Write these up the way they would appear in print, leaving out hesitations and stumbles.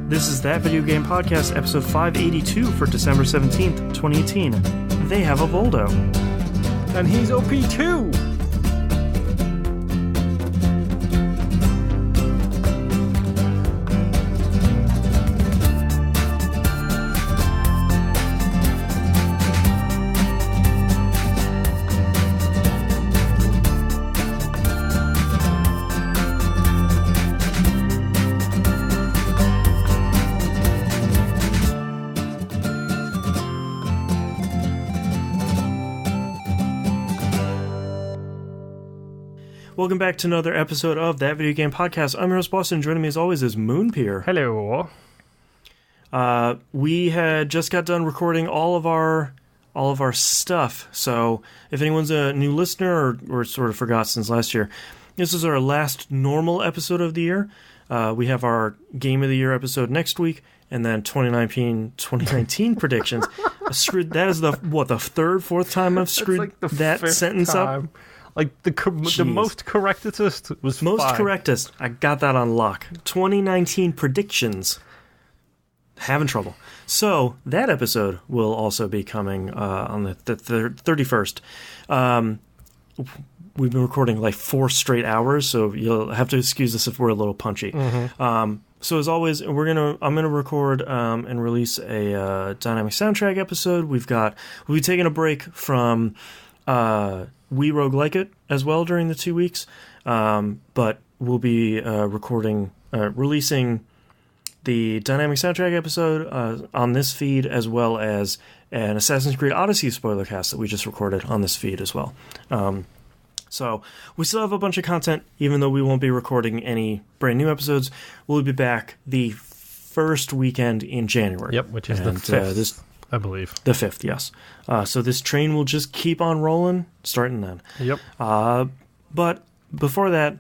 This is That Video Game Podcast, episode 582 for December 17th, 2018. They have a Voldo. And he's OP too! Welcome back to another episode of That Video Game Podcast. I'm your host, Boston. Joining me as always is Moonpier. Hello. We had just got done recording all of our stuff. So if anyone's a new listener or sort of forgot since last year, this is our last normal episode of the year. We have our Game of the Year episode next week, and then 2019 predictions. That is the third, fourth time I've screwed that sentence up. Like, the most correctest was most 5. correctest. I got that on lock. 2019 predictions. Having trouble. So, that episode will also be coming on the 31st. We've been recording like 4 straight hours, so you'll have to excuse us if we're a little punchy. Mm-hmm. So as always, I'm gonna record and release a dynamic soundtrack episode. We'll be taking a break from We Roguelike It as well during the 2 weeks, but we'll be releasing the dynamic soundtrack episode on this feed, as well as an Assassin's Creed Odyssey spoiler cast that we just recorded on this feed as well. So we still have a bunch of content, even though we won't be recording any brand new episodes. We'll be back the first weekend in January. Yep, which is the 5th. I believe. The 5th, yes. So this train will just keep on rolling, starting then. Yep. But before that,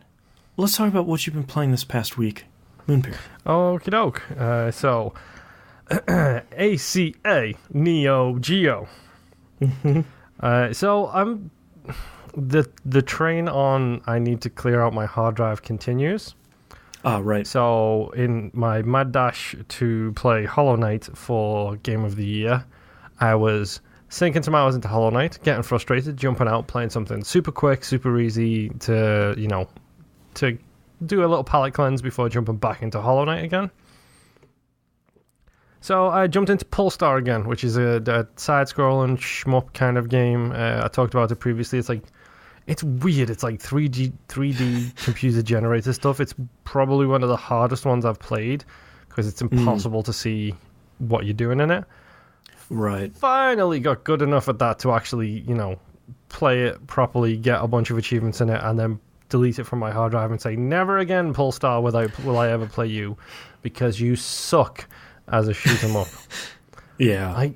let's talk about what you've been playing this past week, Moonpier. Okie doke. So, ACA, NeoGeo. So, I'm... The train on I need to clear out my hard drive continues. Right. So, in my mad dash to play Hollow Knight for Game of the Year, I was sinking some hours into Hollow Knight, getting frustrated, jumping out, playing something super quick, super easy to do a little palate cleanse before jumping back into Hollow Knight again. So I jumped into Pulstar again, which is a side-scrolling shmup kind of game. I talked about it previously. It's weird. It's like 3D computer-generated stuff. It's probably one of the hardest ones I've played because it's impossible to see what you're doing in it. Right. Finally got good enough at that to actually, play it properly, get a bunch of achievements in it, and then delete it from my hard drive and say, never again, Pulstar, will I ever play you, because you suck as a shoot 'em up. Yeah.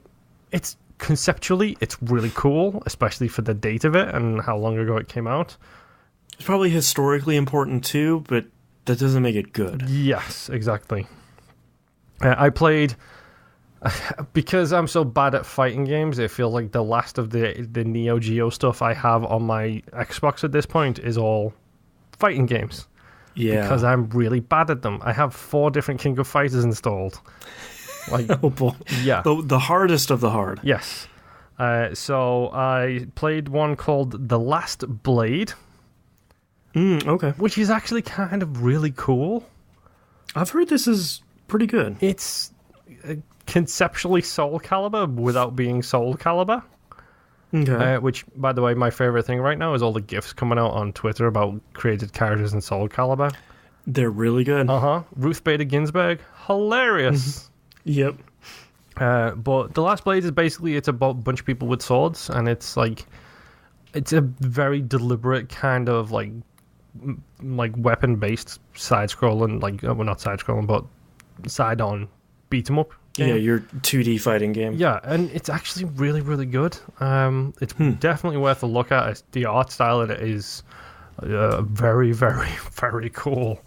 It's conceptually, it's really cool, especially for the date of it and how long ago it came out. It's probably historically important too, but that doesn't make it good. Yes, exactly. I played, because I'm so bad at fighting games, it feels like the last of the NeoGeo stuff I have on my Xbox at this point is all fighting games. Yeah. Because I'm really bad at them. I have 4 different King of Fighters installed. Oh boy. Yeah. The hardest of the hard. Yes. So I played one called The Last Blade. Okay. Which is actually kind of really cool. I've heard this is pretty good. It's conceptually Soul Calibur without being Soul Calibur. Okay. Which, by the way, my favorite thing right now is all the GIFs coming out on Twitter about created characters in Soul Calibur. They're really good. Ruth Bader Ginsburg, hilarious. Yep. But The Last Blade is basically, it's about a bunch of people with swords, and it's a very deliberate kind of like weapon-based side-scrolling, well, not side-scrolling, but side-on beat-em-up game. Yeah, your 2D fighting game. Yeah, and it's actually really, really good. It's definitely worth a look at. The art style of it is very, very, very cool.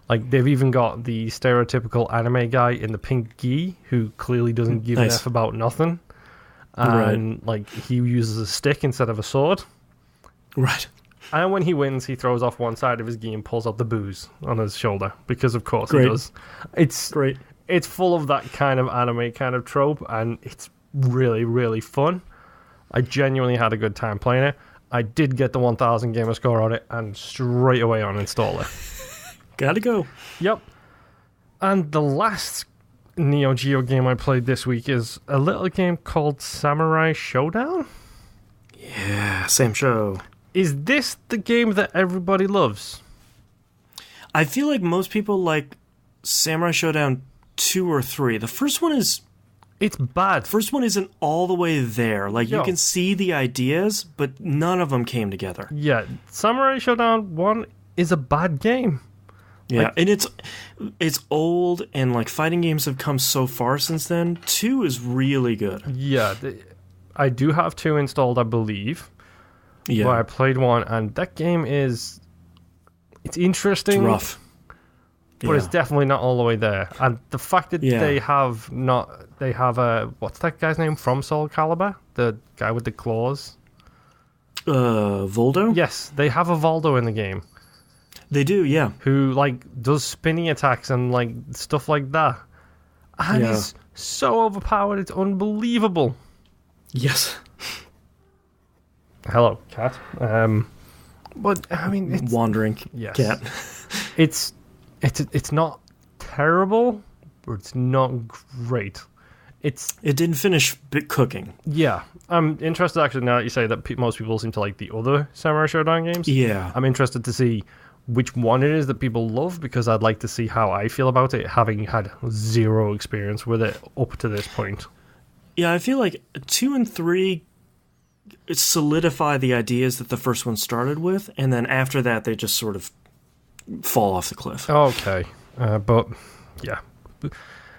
Like, they've even got the stereotypical anime guy in the pink gi who clearly doesn't give an F about nothing. And, he uses a stick instead of a sword. Right. And when he wins, he throws off one side of his gi and pulls out the booze on his shoulder. Because, of course, he does. It's great. it's full of that kind of anime kind of trope, and it's really, really fun. I genuinely had a good time playing it. I did get the 1000 gamer score on it, and straight away uninstall it. Gotta go. Yep. And the last NeoGeo game I played this week is a little game called Samurai Showdown. Yeah, same show. Is this the game that everybody loves? I feel like most people like Samurai Showdown 2 or 3. The first one is... It's bad. First one isn't all the way there. Like, Yo. you can see the ideas, but none of them came together. Yeah, Samurai Shodown 1 is a bad game. Yeah, Like, and it's old, and like fighting games have come so far since then. 2 is really good. yeah, I do have 2 installed, I believe. Yeah, But I played 1, and that game is... It's interesting. it's rough. But it's definitely not all the way there. And the fact that they have a... What's that guy's name from Soul Calibur? The guy with the claws? Voldo? Yes, they have a Voldo in the game. They do, yeah. Who, like, does spinning attacks and, like, stuff like that. And he's so overpowered, it's unbelievable. Yes. Hello, cat. But, I mean, it's... Wandering cat. It's not terrible, but it's not great. It didn't finish cooking. Yeah. I'm interested, actually, now that you say that most people seem to like the other Samurai Shodown games. Yeah. I'm interested to see which one it is that people love, because I'd like to see how I feel about it, having had zero experience with it up to this point. Yeah, I feel like 2 and 3 solidify the ideas that the first one started with, and then after that, they just sort of fall off the cliff. Okay. But, yeah.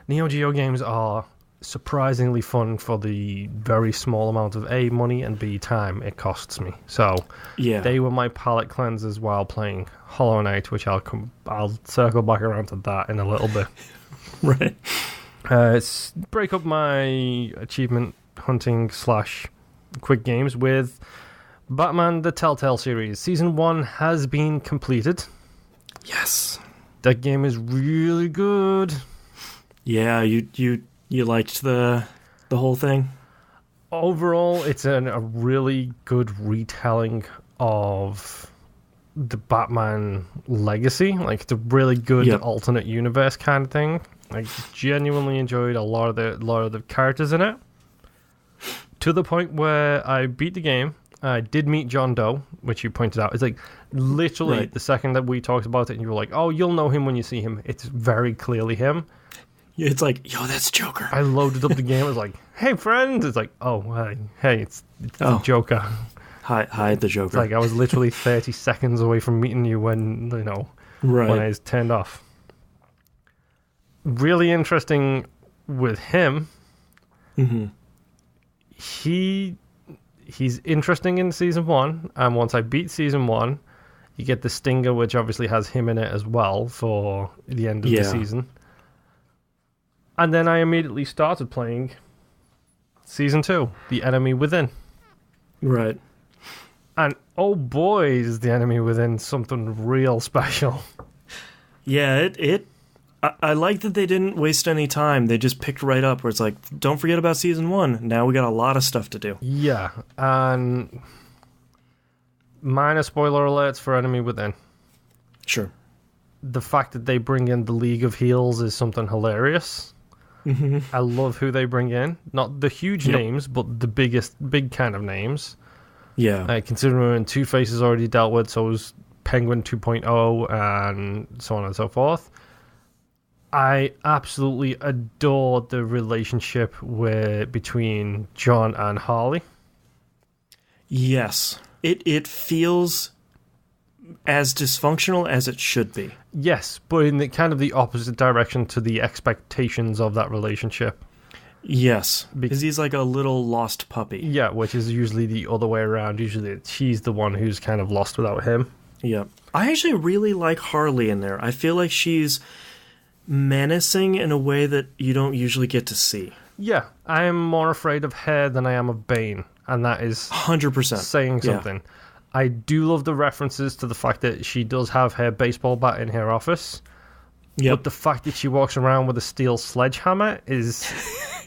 NeoGeo games are surprisingly fun for the very small amount of A, money, and B, time it costs me. So, they were my palate cleansers while playing Hollow Knight, which I'll circle back around to that in a little bit. Right. Break up my achievement hunting / quick games with Batman the TellTale series. Season 1 has been completed. Yes. That game is really good. Yeah, you liked the whole thing? Overall, it's a really good retelling of the Batman legacy. Like, it's a really good alternate universe kind of thing. I genuinely enjoyed a lot of the characters in it. To the point where I beat the game. I did meet John Doe, which you pointed out. It's like literally the second that we talked about it, and you were like, "Oh, you'll know him when you see him." It's very clearly him. Yeah, it's like, yo, that's Joker. I loaded up the game. I was like, "Hey, friend!" It's like, "Oh, hey, it's the Joker." Hi, the Joker. It's like I was literally 30 seconds away from meeting you when when I was turned off. Really interesting with him. Mm-hmm. He's interesting in season 1, and once I beat season 1, you get the stinger, which obviously has him in it as well for the end of the season. And then I immediately started playing season 2, The Enemy Within. Right. And oh boy, is The Enemy Within something real special. Yeah, I like that they didn't waste any time. They just picked right up where it's like, don't forget about season 1. Now we got a lot of stuff to do. Yeah, and minor spoiler alerts for Enemy Within. Sure. The fact that they bring in the League of Heels is something hilarious. Mm-hmm. I love who they bring in. Not the huge names, but the big kind of names. Yeah. Considering Two-Face is already dealt with, so is Penguin 2.0 and so on and so forth. I absolutely adore the relationship between John and Harley. Yes. It feels as dysfunctional as it should be. Yes, but in the kind of the opposite direction to the expectations of that relationship. Yes, because he's like a little lost puppy. Yeah, which is usually the other way around. Usually she's the one who's kind of lost without him. Yeah. I actually really like Harley in there. I feel like she's menacing in a way that you don't usually get to see. Yeah, I am more afraid of her than I am of Bane, and that is 100% saying something. Yeah. I do love the references to the fact that she does have her baseball bat in her office, But the fact that she walks around with a steel sledgehammer is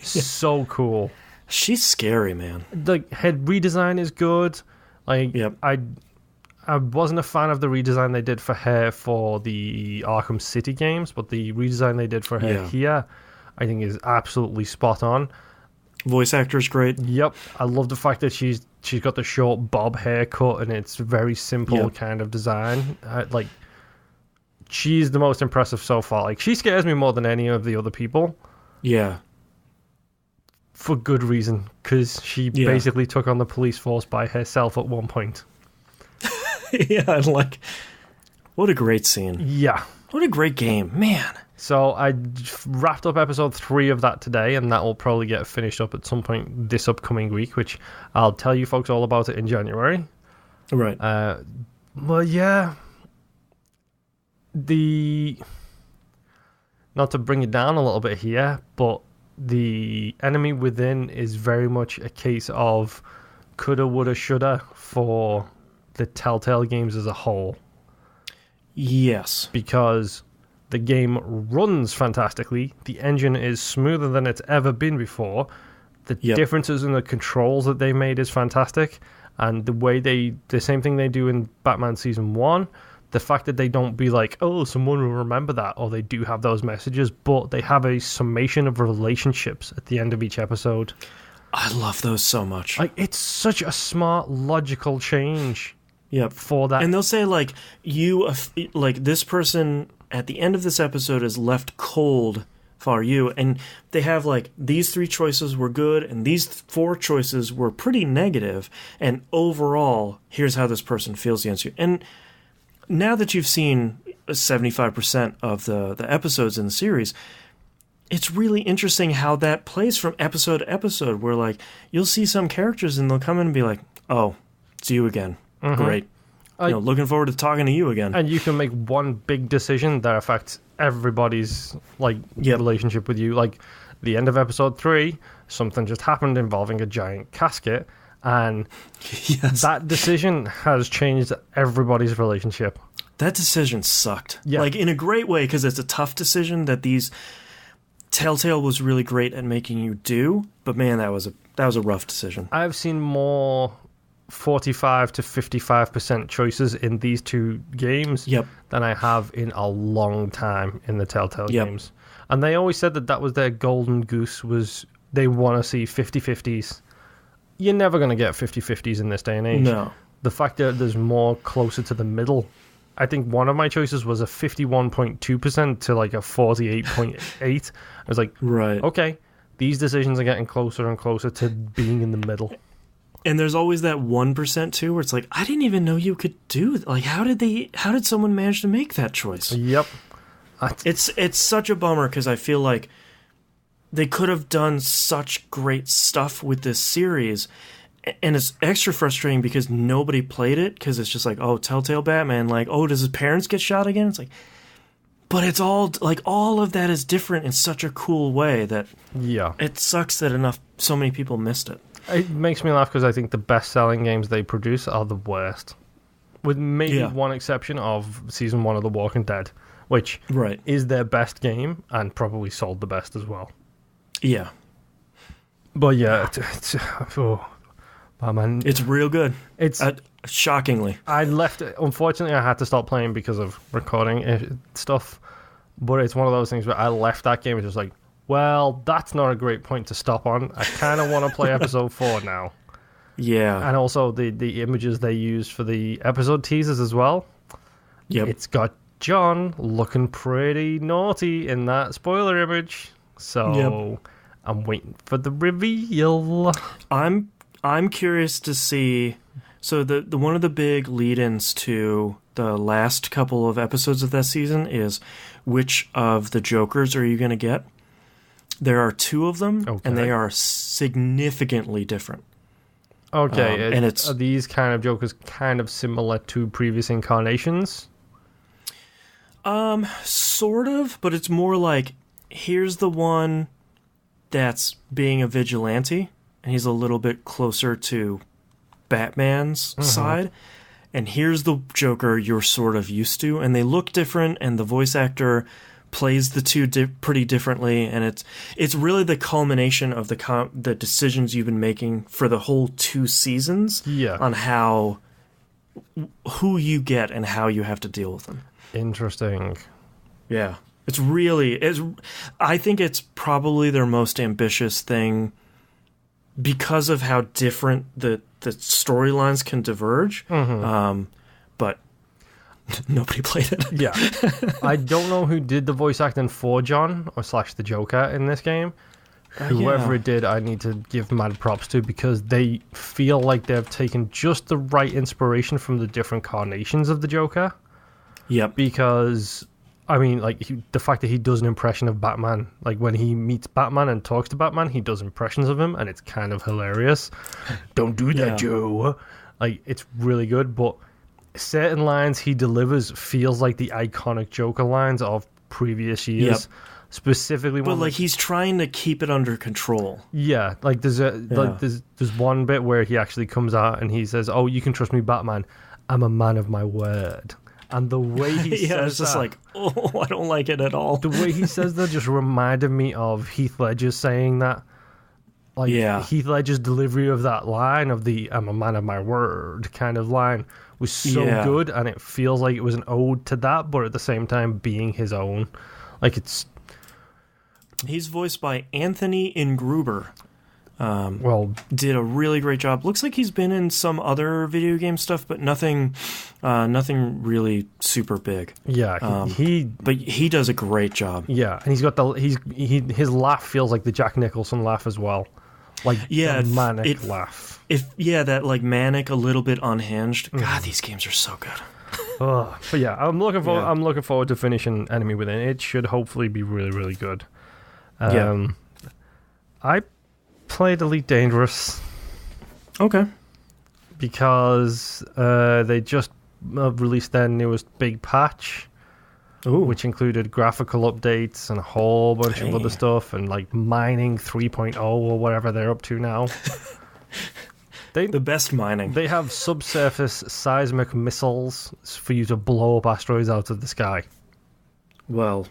so cool. She's scary, man. The head redesign is good. Like, I wasn't a fan of the redesign they did for her for the Arkham City games, but the redesign they did for her here, I think, is absolutely spot on. Voice actor's great. Yep. I love the fact that she's got the short bob haircut, and it's very simple kind of design. Like, she's the most impressive so far. Like, she scares me more than any of the other people. Yeah. For good reason, because she basically took on the police force by herself at one point. Yeah, like, what a great scene. Yeah. What a great game, man. So I wrapped up episode 3 of that today, and that will probably get finished up at some point this upcoming week, which I'll tell you folks all about it in January. Right. Well, yeah. Not to bring it down a little bit here, but the enemy within is very much a case of coulda, woulda, shoulda for the TellTale games as a whole. Yes. Because the game runs fantastically. The engine is smoother than it's ever been before. The differences in the controls that they made is fantastic. And the same thing they do in Batman Season 1, the fact that they don't be like, oh, someone will remember that, or they do have those messages, but they have a summation of relationships at the end of each episode. I love those so much. Like, it's such a smart, logical change for that. And they'll say, like, this person at the end of this episode is left cold for you, and they have, like, these 3 choices were good, and these 4 choices were pretty negative, and overall, here's how this person feels against you. And now that you've seen 75% of the episodes in the series, it's really interesting how that plays from episode to episode, where, like, you'll see some characters and they'll come in and be like, oh, it's you again. Mm-hmm. Great. Looking forward to talking to you again. And you can make one big decision that affects everybody's, like, relationship with you. Like, the end of episode 3, something just happened involving a giant casket, and that decision has changed everybody's relationship. That decision sucked. Yeah. Like, in a great way, because it's a tough decision that TellTale was really great at making you do, but man, that was a rough decision. I've seen more 45 to 55% choices in these 2 games than I have in a long time in the TellTale games. And they always said that was their golden goose, was they want to see 50-50s. You're never going to get 50-50s in this day and age. No. The fact that there's more closer to the middle. I think one of my choices was a 51.2% to like a 48.8. I was like, right, okay, these decisions are getting closer and closer to being in the middle. And there's always that 1% too, where it's like, I didn't even know you could do it. Like, how did someone manage to make that choice? Yep. It's such a bummer, because I feel like they could have done such great stuff with this series, and it's extra frustrating because nobody played it, because it's just like, oh, TellTale Batman, like, oh, does his parents get shot again? It's like, but it's all, like, all of that is different in such a cool way that it sucks that so many people missed it. It makes me laugh because I think the best-selling games they produce are the worst, with maybe one exception of Season 1 of The Walking Dead, which is their best game and probably sold the best as well. Yeah. But yeah, man, it's real good. It's shockingly. I left it. Unfortunately, I had to stop playing because of recording stuff. But it's one of those things where I left that game and just like, well, that's not a great point to stop on. I kind of want to play episode 4 now. Yeah. And also the images they used for the episode teasers as well. Yep. It's got John looking pretty naughty in that spoiler image. So I'm waiting for the reveal. I'm curious to see. So the one of the big lead-ins to the last couple of episodes of that season is which of the Jokers are you going to get? There are 2 of them, and they are significantly different. Okay, and are these kind of Jokers kind of similar to previous incarnations? Sort of, but it's more like, here's the one that's being a vigilante, and he's a little bit closer to Batman's side, and here's the Joker you're sort of used to, and they look different, and the voice actor plays the two pretty differently, and it's really the culmination of the decisions you've been making for the whole 2 seasons on who you get and how you have to deal with them. Interesting. Yeah. I think it's probably their most ambitious thing because of how different the storylines can diverge. But nobody played it. Yeah. I don't know who did the voice acting for John or / the Joker in this game. Whoever it did, I need to give mad props to, because they feel like they've taken just the right inspiration from the different carnations of the Joker. Yep. Because, I mean, like, the fact that he does an impression of Batman, like, when he meets Batman and talks to Batman, he does impressions of him, and it's kind of hilarious. Don't do that, Joe. Like, it's really good, but certain lines he delivers feels like the iconic Joker lines of previous years. Yep. Specifically, but like he's trying to keep it under control. Yeah, like there's one bit where he actually comes out and he says, "Oh, you can trust me, Batman. I'm a man of my word." And the way he says it's just like, oh, I don't like it at all. The way he says that just reminded me of Heath Ledger saying that. Like Heath Ledger's delivery of that line of the "I'm a man of my word" kind of line was so good, and it feels like it was an ode to that, but at the same time being his own. Like He's voiced by Anthony Ingruber. Did a really great job. Looks like he's been in some other video game stuff, but nothing really super big. Yeah, but he does a great job. Yeah, and he's got his laugh feels like the Jack Nicholson laugh as well, like the manic laugh. That like manic, a little bit unhinged. God, these games are so good. But yeah, I'm looking forward. I'm looking forward to finishing Enemy Within. It should hopefully be really, really good. I played Elite Dangerous. Okay. Because they just released their newest big patch, which included graphical updates and a whole bunch of other stuff, and like mining 3.0 or whatever they're up to now. The best mining. They have subsurface seismic missiles for you to blow up asteroids out of the sky. Well,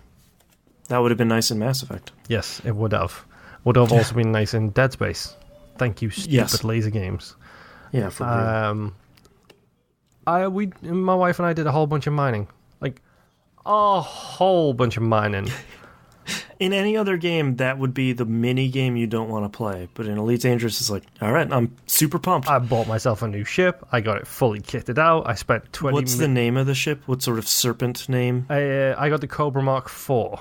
that would have been nice in Mass Effect. Yes, it would have. Would have also been nice in Dead Space. Thank you, stupid laser games. Yeah, for real. My wife and I did a whole bunch of mining. Like, a whole bunch of mining. In any other game, that would be the mini game you don't want to play. But in Elite Dangerous, it's like, all right, I'm super pumped. I bought myself a new ship. I got it fully kitted out. I spent 20 What's the name of the ship? What sort of serpent name? I got the Cobra Mark IV.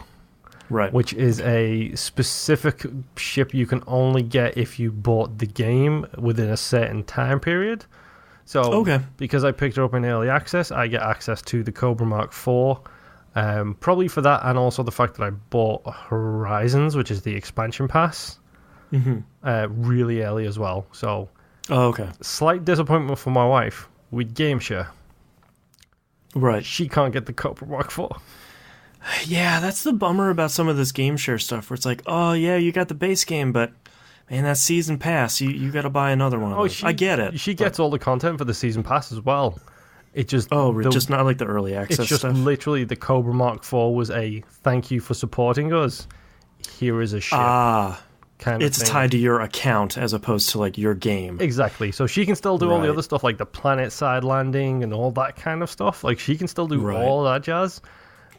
Right. Which is a specific ship you can only get if you bought the game within a certain time period. So, because I picked it up in early access, I get access to the Cobra Mark IV. Probably for that, and also the fact that I bought Horizons, which is the expansion pass, really early as well. So, slight disappointment for my wife. We game share. Right. She can't get the Cobra Mark IV. Yeah, that's the bummer about some of this game share stuff, where it's like, oh yeah, you got the base game, but man, that season pass, you got to buy another one. I get it. She gets all the content for the season pass as well. It just just not like the early access. It's just stuff. Literally the Cobra Mark IV was a thank you for supporting us. Here is a ship. Kind of it's thing. Tied to your account as opposed to like your game. Exactly. So she can still do all the other stuff like the planet side landing and all that kind of stuff. Like she can still do all that jazz.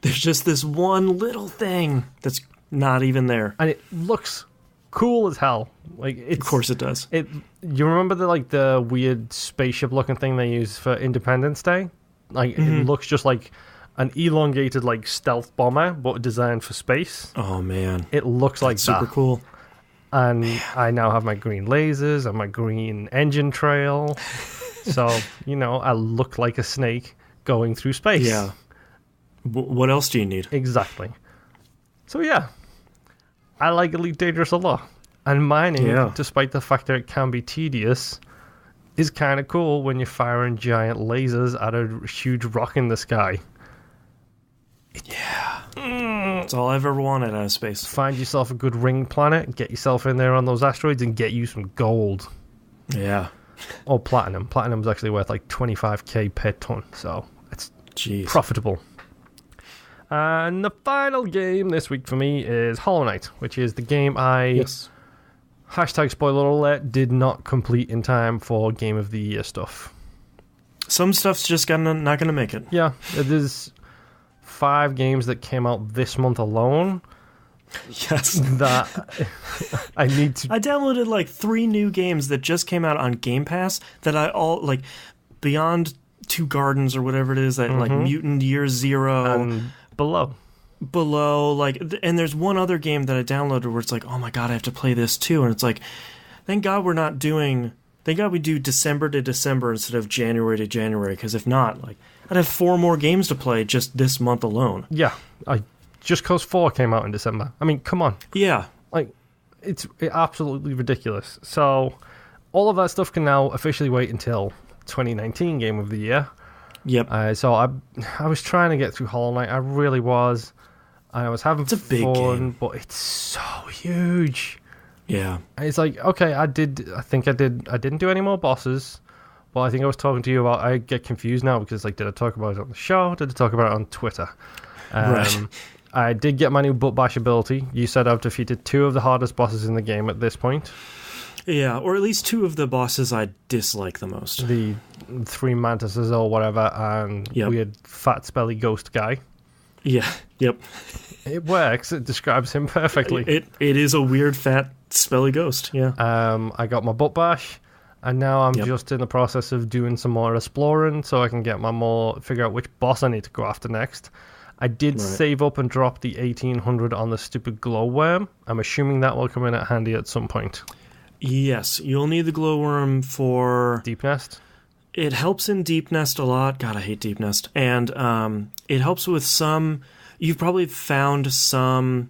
There's just this one little thing that's not even there, and it looks cool as hell. Like of course it does. You remember the weird spaceship looking thing they use for Independence Day? Like it looks just like an elongated like stealth bomber, but designed for space. Oh man, it looks like super cool. And I now have my green lasers and my green engine trail, so I look like a snake going through space. Yeah. What else do you need? Exactly. So yeah, I like Elite Dangerous a lot. And mining, despite the fact that it can be tedious, is kind of cool when you're firing giant lasers at a huge rock in the sky. Yeah. That's all I've ever wanted out of space. Find yourself a good ring planet, get yourself in there on those asteroids, and get you some gold. Yeah. Or platinum. Platinum's actually worth like 25k per ton, so it's profitable. And the final game this week for me is Hollow Knight, which is the game I, hashtag spoiler alert, did not complete in time for Game of the Year stuff. Some stuff's just not going to make it. Yeah, there's 5 games that came out this month alone. Yes. That I need to... I downloaded like 3 new games that just came out on Game Pass that I all, like, Beyond Two Gardens or whatever it is, that like Mutant Year Zero. And Below, like, and there's one other game that I downloaded where it's like, oh my god, I have to play this too, and it's like, thank God we do December to December instead of January to January, because if not, like, I'd have 4 more games to play just this month alone. Yeah, just because 4 came out in December. I mean, come on. Yeah. Like, it's absolutely ridiculous. So, all of that stuff can now officially wait until 2019 Game of the Year. Yep. So I was trying to get through Hollow Knight. I really was. I was having fun, big game, but it's so huge. Yeah. And it's like, okay, I didn't do any more bosses. Well, I think I was talking to you about, I get confused now because, like, did I talk about it on the show? Did I talk about it on Twitter? Right. I did get my new butt bash ability. You said I've defeated 2 of the hardest bosses in the game at this point. Yeah, or at least 2 of the bosses I dislike the most. The 3 mantises or whatever, and weird fat spelly ghost guy. Yeah, yep. It works. It describes him perfectly. It is a weird fat spelly ghost, yeah. I got my butt bash, and now I'm just in the process of doing some more exploring so I can figure out which boss I need to go after next. I did save up and drop the 1800 on the stupid glowworm. I'm assuming that will come in handy at some point. Yes, you'll need the glowworm for... Deep Nest? It helps in Deep Nest a lot. God, I hate Deep Nest. And it helps with some... You've probably found some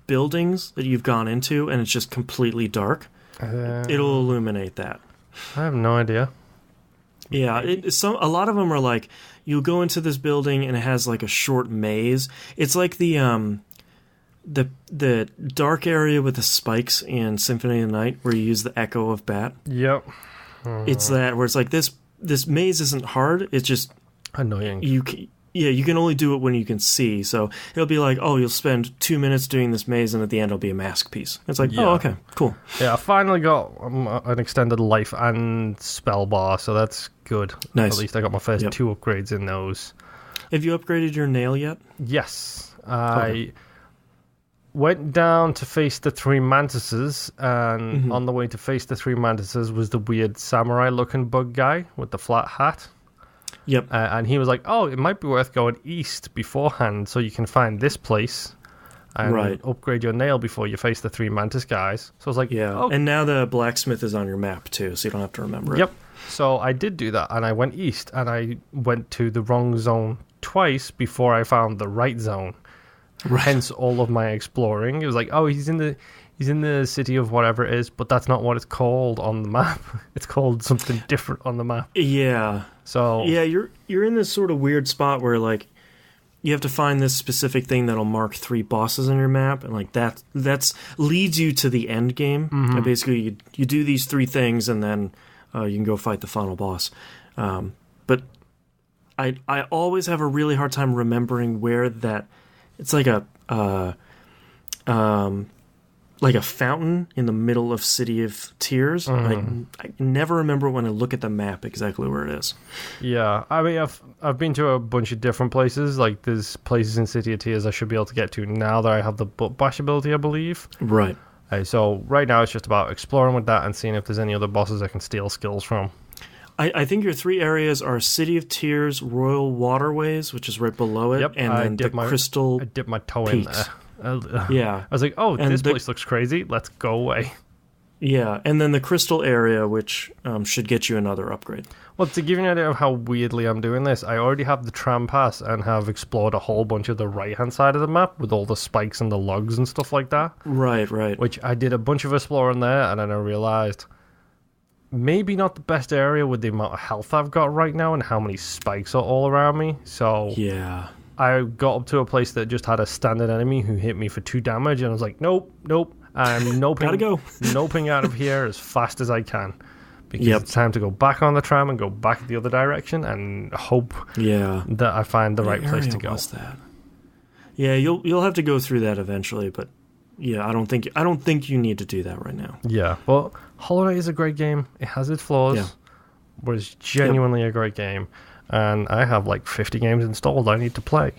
buildings that you've gone into, and it's just completely dark. It'll illuminate that. I have no idea. Yeah, a lot of them are like, you'll go into this building, and it has like a short maze. It's like the dark area with the spikes in Symphony of the Night where you use the Echo of Bat. Yep. It's that where it's like this maze isn't hard, it's just annoying. You can only do it when you can see. So it'll be like, oh, you'll spend 2 minutes doing this maze, and at the end it'll be a mask piece. It's like, oh, okay, cool. Yeah, I finally got an extended life and spell bar, so that's good. Nice. At least I got my first 2 upgrades in those. Have you upgraded your nail yet? Yes. I went down to face the 3 mantises, and on the way to face the 3 mantises was the weird samurai-looking bug guy with the flat hat. Yep. And he was like, oh, it might be worth going east beforehand so you can find this place and upgrade your nail before you face the 3 mantis guys. So I was like, And now the blacksmith is on your map, too, so you don't have to remember it. Yep. So I did do that, and I went east, and I went to the wrong zone twice before I found the right zone. Right. Hence all of my exploring. It was like, oh, he's in the city of whatever it is, but that's not what it's called on the map. It's called something different on the map. Yeah. So yeah, you're in this sort of weird spot where like you have to find this specific thing that'll mark 3 bosses on your map, and like that's leads you to the end game. And basically you do these 3 things, and then you can go fight the final boss. But I always have a really hard time remembering where that. It's like a fountain in the middle of City of Tears. I never remember when I look at the map exactly where it is. Yeah, I mean, I've been to a bunch of different places. Like, there's places in City of Tears I should be able to get to now that I have the butt bash ability, I believe. Right. So right now it's just about exploring with that and seeing if there's any other bosses I can steal skills from. I think your 3 areas are City of Tears, Royal Waterways, which is right below it, and then the Crystal I dipped my toe Peaks. in there. Yeah. I was like, oh, this place looks crazy. Let's go away. Yeah, and then the Crystal area, which should get you another upgrade. Well, to give you an idea of how weirdly I'm doing this, I already have the tram pass and have explored a whole bunch of the right-hand side of the map with all the spikes and the logs and stuff like that. Right. Which I did a bunch of exploring there, and then I realized maybe not the best area with the amount of health I've got right now and how many spikes are all around me. So yeah, I got up to a place that just had a standard enemy who hit me for 2 damage, and I was like, nope. I'm noping, gotta go. noping out of here as fast as I can. Because it's time to go back on the tram and go back the other direction and hope that I find the right place to go. Was that? Yeah, you'll have to go through that eventually, but yeah, I don't think you need to do that right now. Yeah, but Hollow Knight is a great game. It has its flaws, but it's genuinely a great game. And I have like 50 games installed I need to play.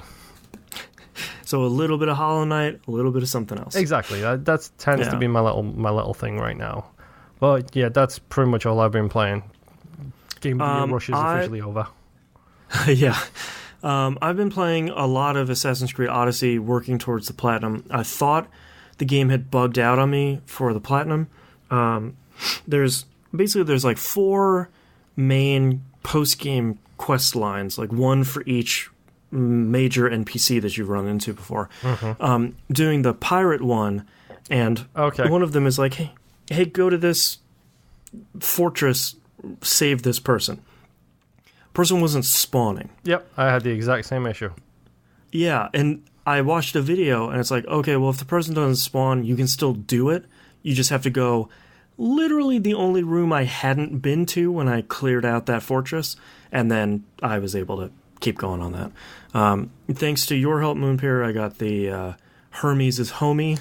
So a little bit of Hollow Knight, a little bit of something else. Exactly. That tends to be my little thing right now. But yeah, that's pretty much all I've been playing. Game of the Year Rush is officially over. Yeah. I've been playing a lot of Assassin's Creed Odyssey, working towards the Platinum. I thought the game had bugged out on me for the Platinum. There's like 4 main post-game quest lines, like one for each major NPC that you've run into before. Doing the pirate one, and one of them is like, hey, go to this fortress, save this person. Person wasn't spawning. Yep, I had the exact same issue. Yeah, and I watched a video, and it's like, okay, well, if the person doesn't spawn, you can still do it. You just have to go literally the only room I hadn't been to when I cleared out that fortress, and then I was able to keep going on that. Thanks to your help, Moonpear, I got the Hermes is Homie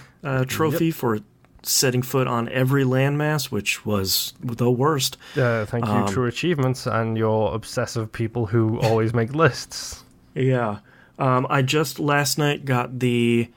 trophy for setting foot on every landmass, which was the worst. Thank you, True Achievements, and your obsessive people who always make lists. Yeah. I just last night got the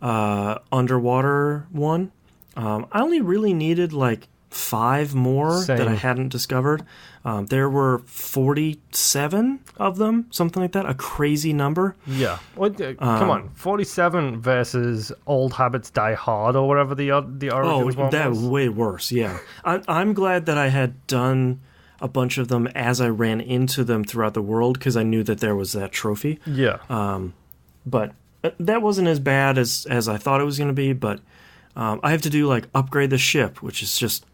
underwater one. I only really needed like 5 more that I hadn't discovered. There were 47 of them, something like that, a crazy number. Yeah. Come on, 47 versus Old Habits Die Hard or whatever the Origins one was. That was way worse, yeah. I'm glad that I had done a bunch of them as I ran into them throughout the world, because I knew that there was that trophy. Yeah. But that wasn't as bad as I thought it was going to be, but I have to do like upgrade the ship, which is just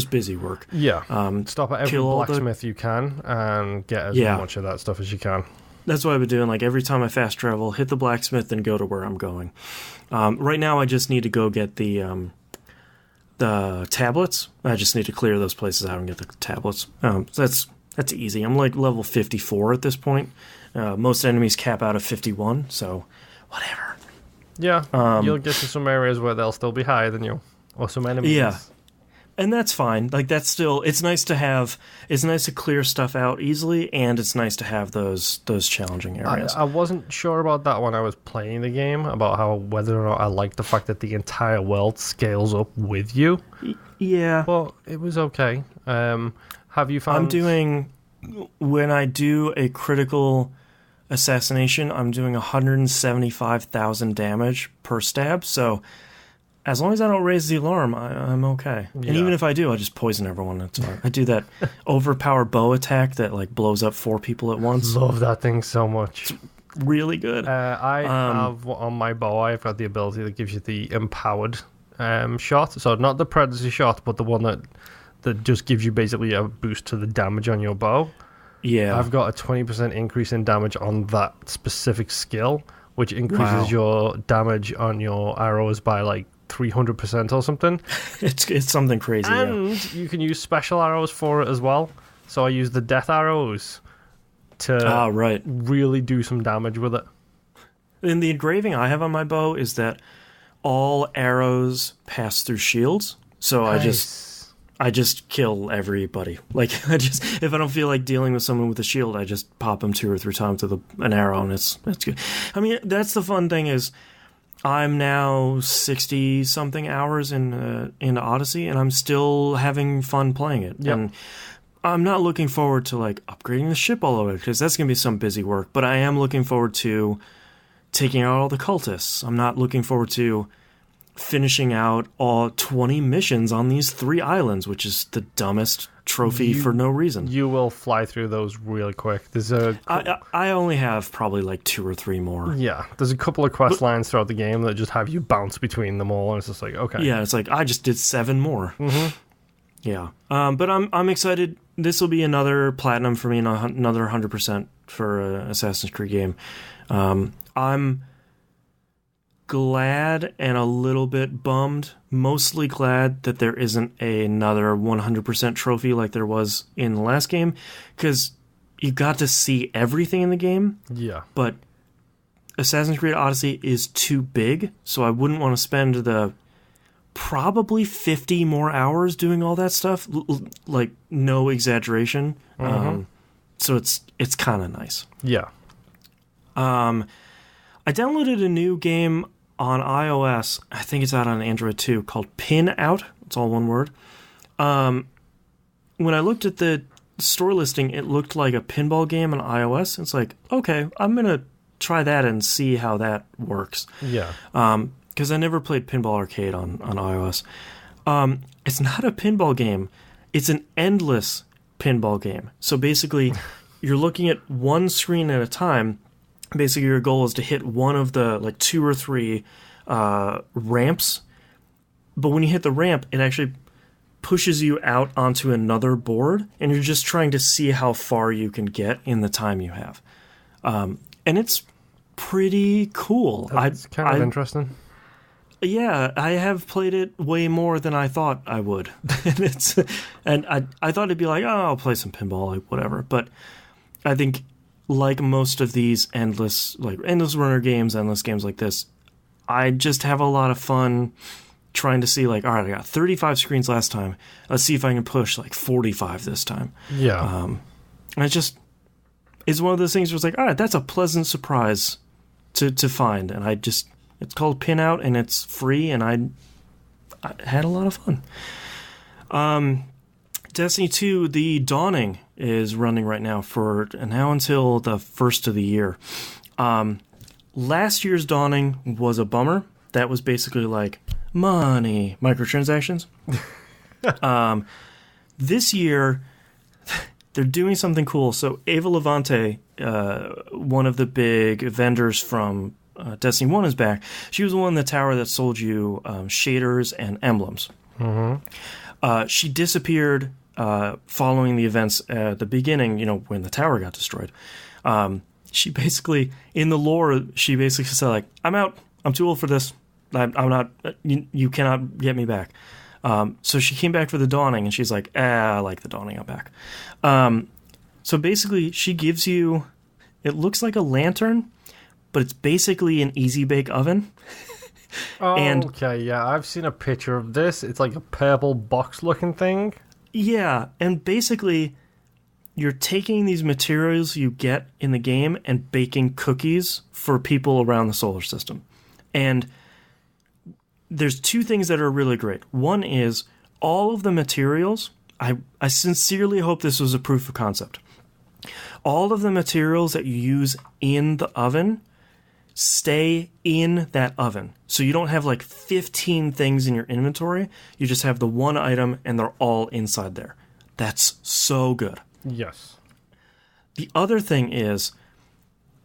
busy work. Yeah. Stop at every blacksmith you can and get as much of that stuff as you can. That's what I've been doing. Like every time I fast travel, hit the blacksmith and go to where I'm going. Right now, I just need to go get the tablets. I just need to clear those places out and get the tablets. So that's easy. I'm like level 54 at this point. Most enemies cap out at 51, so whatever. Yeah, you'll get to some areas where they'll still be higher than you, or some enemies. Yeah, and that's fine. Like that's still, it's nice to clear stuff out easily, and it's nice to have those challenging areas. I wasn't sure about that when I was playing the game, about whether or not I liked the fact that the entire world scales up with you. Yeah, well, it was okay. Have you found? I'm doing, when I do a critical assassination, I'm doing 175,000 damage per stab, so as long as I don't raise the alarm, I'm okay. Yeah. And even if I do, I just poison everyone. That's fine. I do that overpower bow attack that like blows up 4 people at once. Love that thing so much. It's really good. I have on my bow, I've got the ability that gives you the empowered shot. So not the Predator shot, but the one that just gives you basically a boost to the damage on your bow. Yeah. I've got a 20% increase in damage on that specific skill, which increases your damage on your arrows by like 300% or something. It's something crazy. And you can use special arrows for it as well. So I use the death arrows to really do some damage with it. And the engraving I have on my bow is that all arrows pass through shields. So nice. I just kill everybody. Like if I don't feel like dealing with someone with a shield, I just pop them 2 or 3 times with an arrow, and it's good. I mean, that's the fun thing is, I'm now 60 something hours in Odyssey, and I'm still having fun playing it. Yep. And I'm not looking forward to like upgrading the ship all over, because that's gonna be some busy work. But I am looking forward to taking out all the cultists. I'm not looking forward to finishing out all 20 missions on these 3 islands, which is the dumbest trophy for no reason. You will fly through those really quick. I only have probably like 2 or 3 more. Yeah, there's a couple of quest lines throughout the game that just have you bounce between them all, and it's just like, okay. Yeah, it's like I just did 7 more. Mm-hmm. Yeah, but I'm excited. This will be another platinum for me, and another 100% for an Assassin's Creed game. I'm glad and a little bit bummed, mostly glad that there isn't another 100% trophy like there was in the last game, because you got to see everything in the game. Yeah. But Assassin's Creed Odyssey is too big, so I wouldn't want to spend the probably 50 more hours doing all that stuff, like no exaggeration. So it's kind of nice. Yeah. I downloaded a new game on iOS. I think it's out on Android too, called PinOut. It's all one word. When I looked at the store listing, it looked like a pinball game on iOS. It's like, okay, I'm gonna try that and see how that works. Yeah. Because I never played Pinball Arcade on iOS. It's not a pinball game. It's an endless pinball game. So basically, you're looking at one screen at a time. Basically, your goal is to hit one of the like 2 or 3 ramps. But when you hit the ramp, it actually pushes you out onto another board, and you're just trying to see how far you can get in the time you have. And it's pretty cool. It's kind of interesting. Yeah, I have played it way more than I thought I would. and I thought it'd be like, oh, I'll play some pinball, like whatever. But I think, like most of these endless runner games, endless games like this, I just have a lot of fun trying to see, like, all right, I got 35 screens last time. Let's see if I can push like 45 this time. Yeah. And it's one of those things where it's like, all right, that's a pleasant surprise to find. And it's called PinOut, and it's free, and I had a lot of fun. Destiny 2, The Dawning, is running right now for now until the first of the year. Last year's Dawning was a bummer. That was basically like money, microtransactions. This year, they're doing something cool. So Ava Levante, one of the big vendors from Destiny 1 is back. She was the one in the tower that sold you shaders and emblems. She disappeared following the events at the beginning, when the tower got destroyed. She basically, in the lore, she basically said, like, I'm out. I'm too old for this. I'm not, you cannot get me back. So she came back for the Dawning, and she's like, I like the Dawning, I'm back. So basically, she gives you, it looks like a lantern, but it's basically an easy bake oven. Okay, yeah, I've seen a picture of this. It's like a purple box looking thing. Yeah, and basically, you're taking these materials you get in the game and baking cookies for people around the solar system. And there's 2 things that are really great. One is all of the materials, I sincerely hope this was a proof of concept. All of the materials that you use in the oven stay in that oven. So you don't have like 15 things in your inventory. You just have the one item and they're all inside there. That's so good. Yes. The other thing is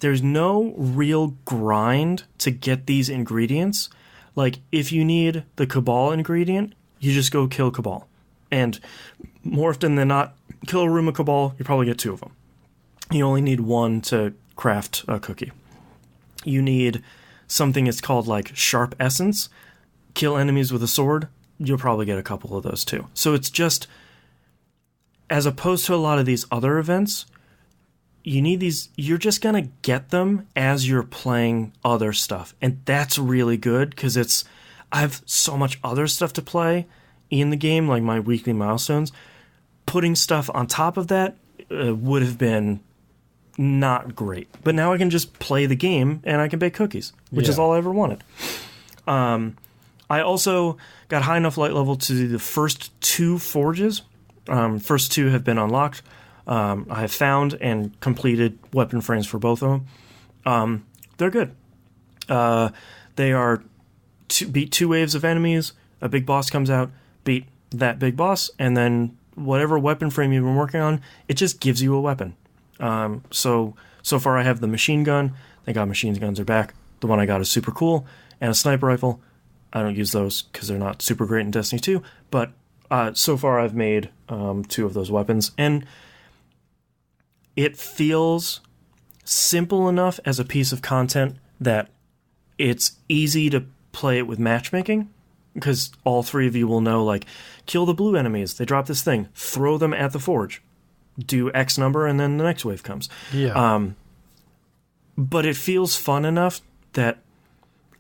there's no real grind to get these ingredients. Like, if you need the Cabal ingredient, you just go kill Cabal. And more often than not, kill a room of Cabal, you probably get 2 of them. You only need 1 to craft a cookie. You need something that's called, like, Sharp Essence. Kill enemies with a sword, you'll probably get a couple of those too. So it's just, as opposed to a lot of these other events, you need these, you're just going to get them as you're playing other stuff. And that's really good because I have so much other stuff to play in the game, like my weekly milestones. Putting stuff on top of that would have been not great. But now I can just play the game and I can bake cookies, which is all I ever wanted. I also got high enough light level to do the first 2 forges. First 2 have been unlocked. I have found and completed weapon frames for both of them. They're good. They are beat 2 waves of enemies, a big boss comes out, beat that big boss, and then whatever weapon frame you've been working on, it just gives you a weapon. So far I have the machine gun. Thank God machine guns are back. The one I got is super cool. And a sniper rifle. I don't use those because they're not super great in Destiny 2, but so far I've made 2 of those weapons, and it feels simple enough as a piece of content that it's easy to play it with matchmaking, because all 3 of you will know, like, kill the blue enemies, they drop this thing, throw them at the forge, do X number, and then the next wave comes. Yeah. but it feels fun enough that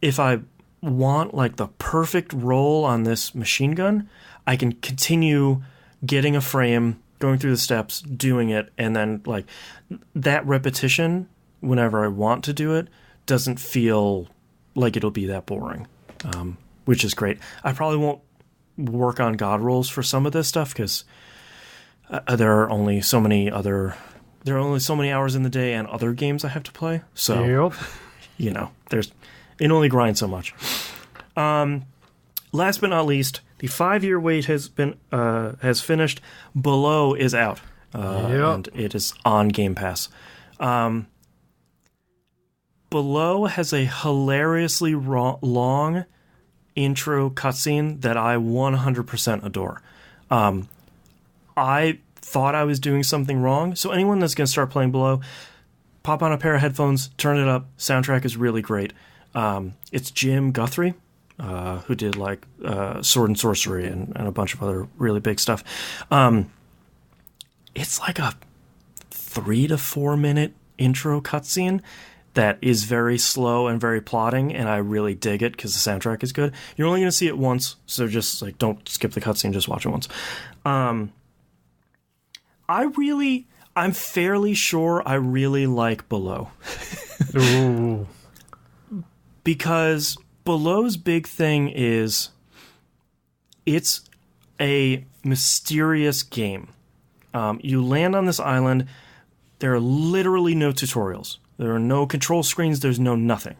if I want like the perfect roll on this machine gun, I can continue getting a frame, going through the steps, doing it, and then like that repetition whenever I want to do it doesn't feel like it'll be that boring, which is great. I probably won't work on god rolls for some of this stuff because there are only so many hours in the day and other games I have to play. So, you know, it only grinds so much. Last but not least, the 5-year wait has finished. Below is out, and it is on Game Pass. Below has a hilariously long intro cutscene that I 100% adore. I thought I was doing something wrong, so anyone that's going to start playing Below, pop on a pair of headphones, turn it up. Soundtrack is really great. It's Jim Guthrie, who did like Sword and Sorcery and a bunch of other really big stuff. It's like a 3 to 4 minute intro cutscene that is very slow and very plotting, and I really dig it because the soundtrack is good. You're only going to see it once, so just like don't skip the cutscene, just watch it once. I'm fairly sure I really like Below. Ooh. Because Below's big thing is it's a mysterious game. You land on this island. There are literally no tutorials. There are no control screens. There's no nothing.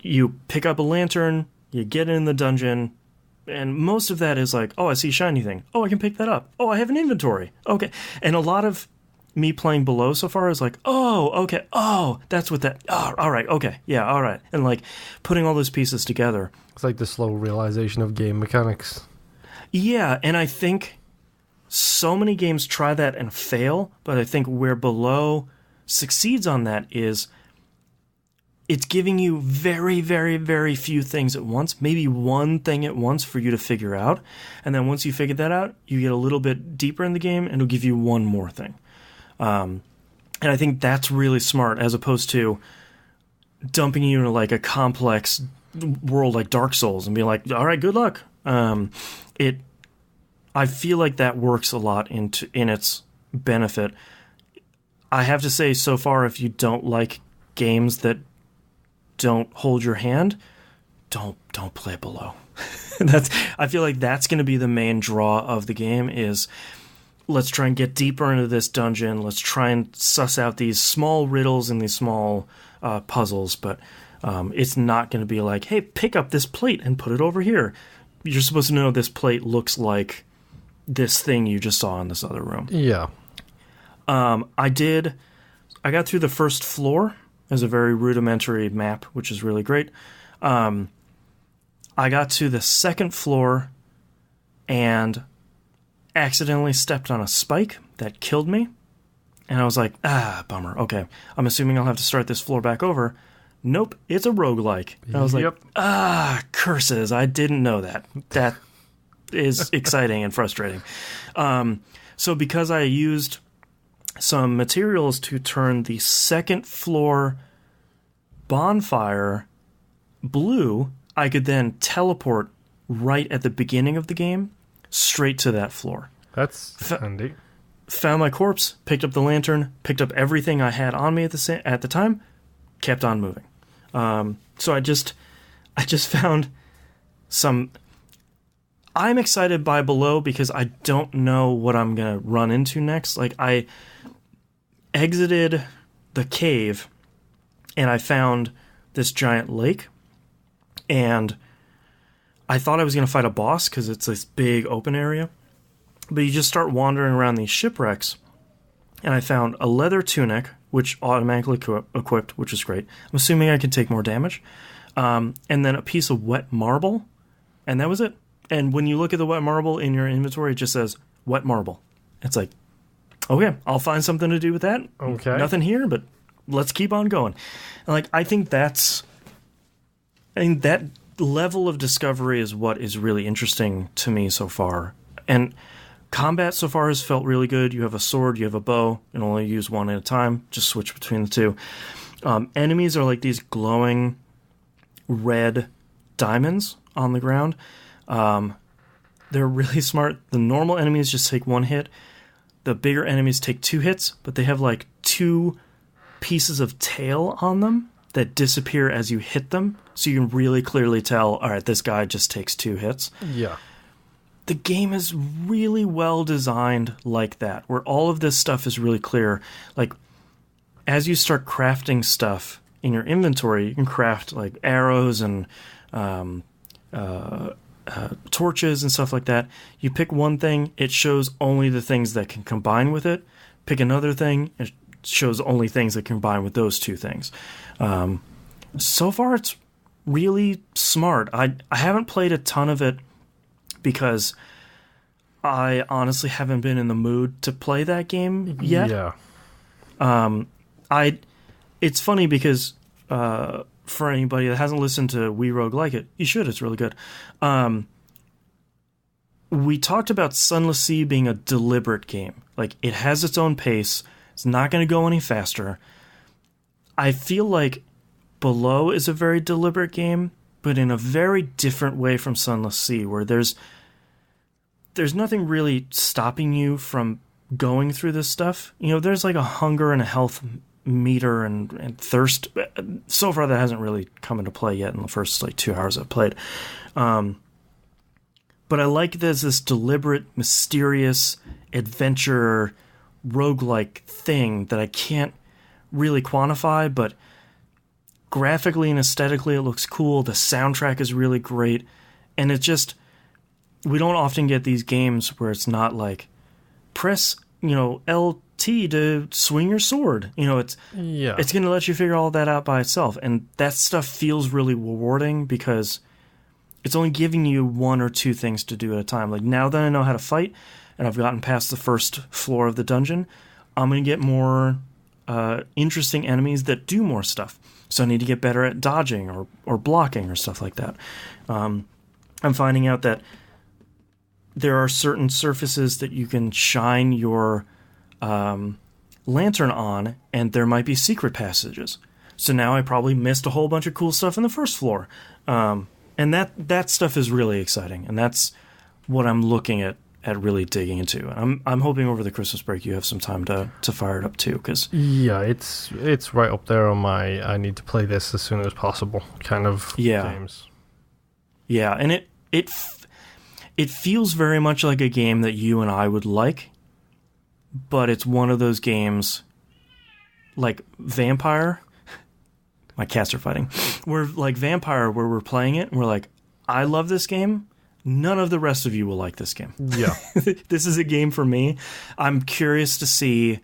You pick up a lantern. You get in the dungeon. And most of that is like, oh, I see a shiny thing. Oh, I can pick that up. Oh, I have an inventory. Okay. And a lot of me playing Below so far is like, oh, okay. Oh, that's what that... Oh, all right. Okay. Yeah, all right. And like putting all those pieces together. It's like the slow realization of game mechanics. Yeah, and I think so many games try that and fail, but I think where Below succeeds on that is it's giving you very, very, very few things at once, maybe one thing at once for you to figure out. And then once you figure that out, you get a little bit deeper in the game and it'll give you one more thing. And I think that's really smart as opposed to dumping you into like a complex world like Dark Souls and being like, all right, good luck. I feel like that works a lot in its benefit. I have to say, so far, if you don't like games that don't hold your hand, don't play Below. I feel like that's going to be the main draw of the game is let's try and get deeper into this dungeon. Let's try and suss out these small riddles and these small puzzles, but it's not going to be like, hey, pick up this plate and put it over here. You're supposed to know this plate looks like this thing you just saw in this other room. Yeah. I got through the first floor as a very rudimentary map, which is really great. I got to the second floor and accidentally stepped on a spike that killed me. And I was like, bummer. Okay, I'm assuming I'll have to start this floor back over. Nope, it's a roguelike. And I was like, curses, I didn't know that. That is exciting and frustrating. So because I used some materials to turn the second floor bonfire blue, I could then teleport right at the beginning of the game straight to that floor. That's handy. Found my corpse, picked up the lantern, picked up everything I had on me at the time, kept on moving. So I just found some... I'm excited by Below because I don't know what I'm going to run into next. Like, I exited the cave and I found this giant lake, and I thought I was going to fight a boss because it's this big open area, but you just start wandering around these shipwrecks, and I found a leather tunic, which automatically equipped, which is great. I'm assuming I can take more damage, and then a piece of wet marble, and that was it. And when you look at the wet marble in your inventory, it just says wet marble. It's like, okay, I'll find something to do with that. Okay. Nothing here, but let's keep on going. And like, I think that level of discovery is what is really interesting to me so far. And Combat so far has felt really good. You have a sword, you have a bow, and only use one at a time. Just switch between the two. Enemies are like these glowing red diamonds on the ground. They're really smart. The normal enemies just take one hit. The bigger enemies take 2 hits, but they have like 2 pieces of tail on them that disappear as you hit them. So you can really clearly tell, all right, this guy just takes 2 hits. Yeah. The game is really well designed like that, where all of this stuff is really clear. Like, as you start crafting stuff in your inventory, you can craft like arrows and torches and stuff like that. You pick one thing, it shows only the things that can combine with it. Pick another thing, it shows only things that combine with those 2 things. So far, it's really smart. I haven't played a ton of it because I honestly haven't been in the mood to play that game yet. Yeah. It's funny because for anybody that hasn't listened to We Rogue Like It, you should. It's really good. We talked about Sunless Sea being a deliberate game. Like, it has its own pace. It's not going to go any faster. I feel like Below is a very deliberate game, but in a very different way from Sunless Sea, where there's nothing really stopping you from going through this stuff. You know, there's like a hunger and a health meter and thirst. So far, that hasn't really come into play yet in the first like 2 hours I've played. But I like there's this deliberate, mysterious adventure roguelike thing that I can't really quantify, but graphically and aesthetically it looks cool. The soundtrack is really great, and it just, we don't often get these games where it's not like press, LT to swing your sword. It's going to let you figure all that out by itself, and that stuff feels really rewarding because it's only giving you 1 or 2 things to do at a time. Like, now that I know how to fight and I've gotten past the first floor of the dungeon, I'm going to get more interesting enemies that do more stuff. So I need to get better at dodging or blocking or stuff like that. I'm finding out that there are certain surfaces that you can shine your lantern on, and there might be secret passages. So now I probably missed a whole bunch of cool stuff in the first floor. And that stuff is really exciting, and that's what I'm looking at really digging into. And I'm hoping over the Christmas break you have some time to fire it up too, because it's right up there on my I need to play this as soon as possible kind of games. Yeah, and it feels very much like a game that you and I would like, but it's one of those games like Vampire. My cats are fighting. We're like Vampire, where we're playing it, and we're like, I love this game. None of the rest of you will like this game. Yeah. This is a game for me. I'm curious to see.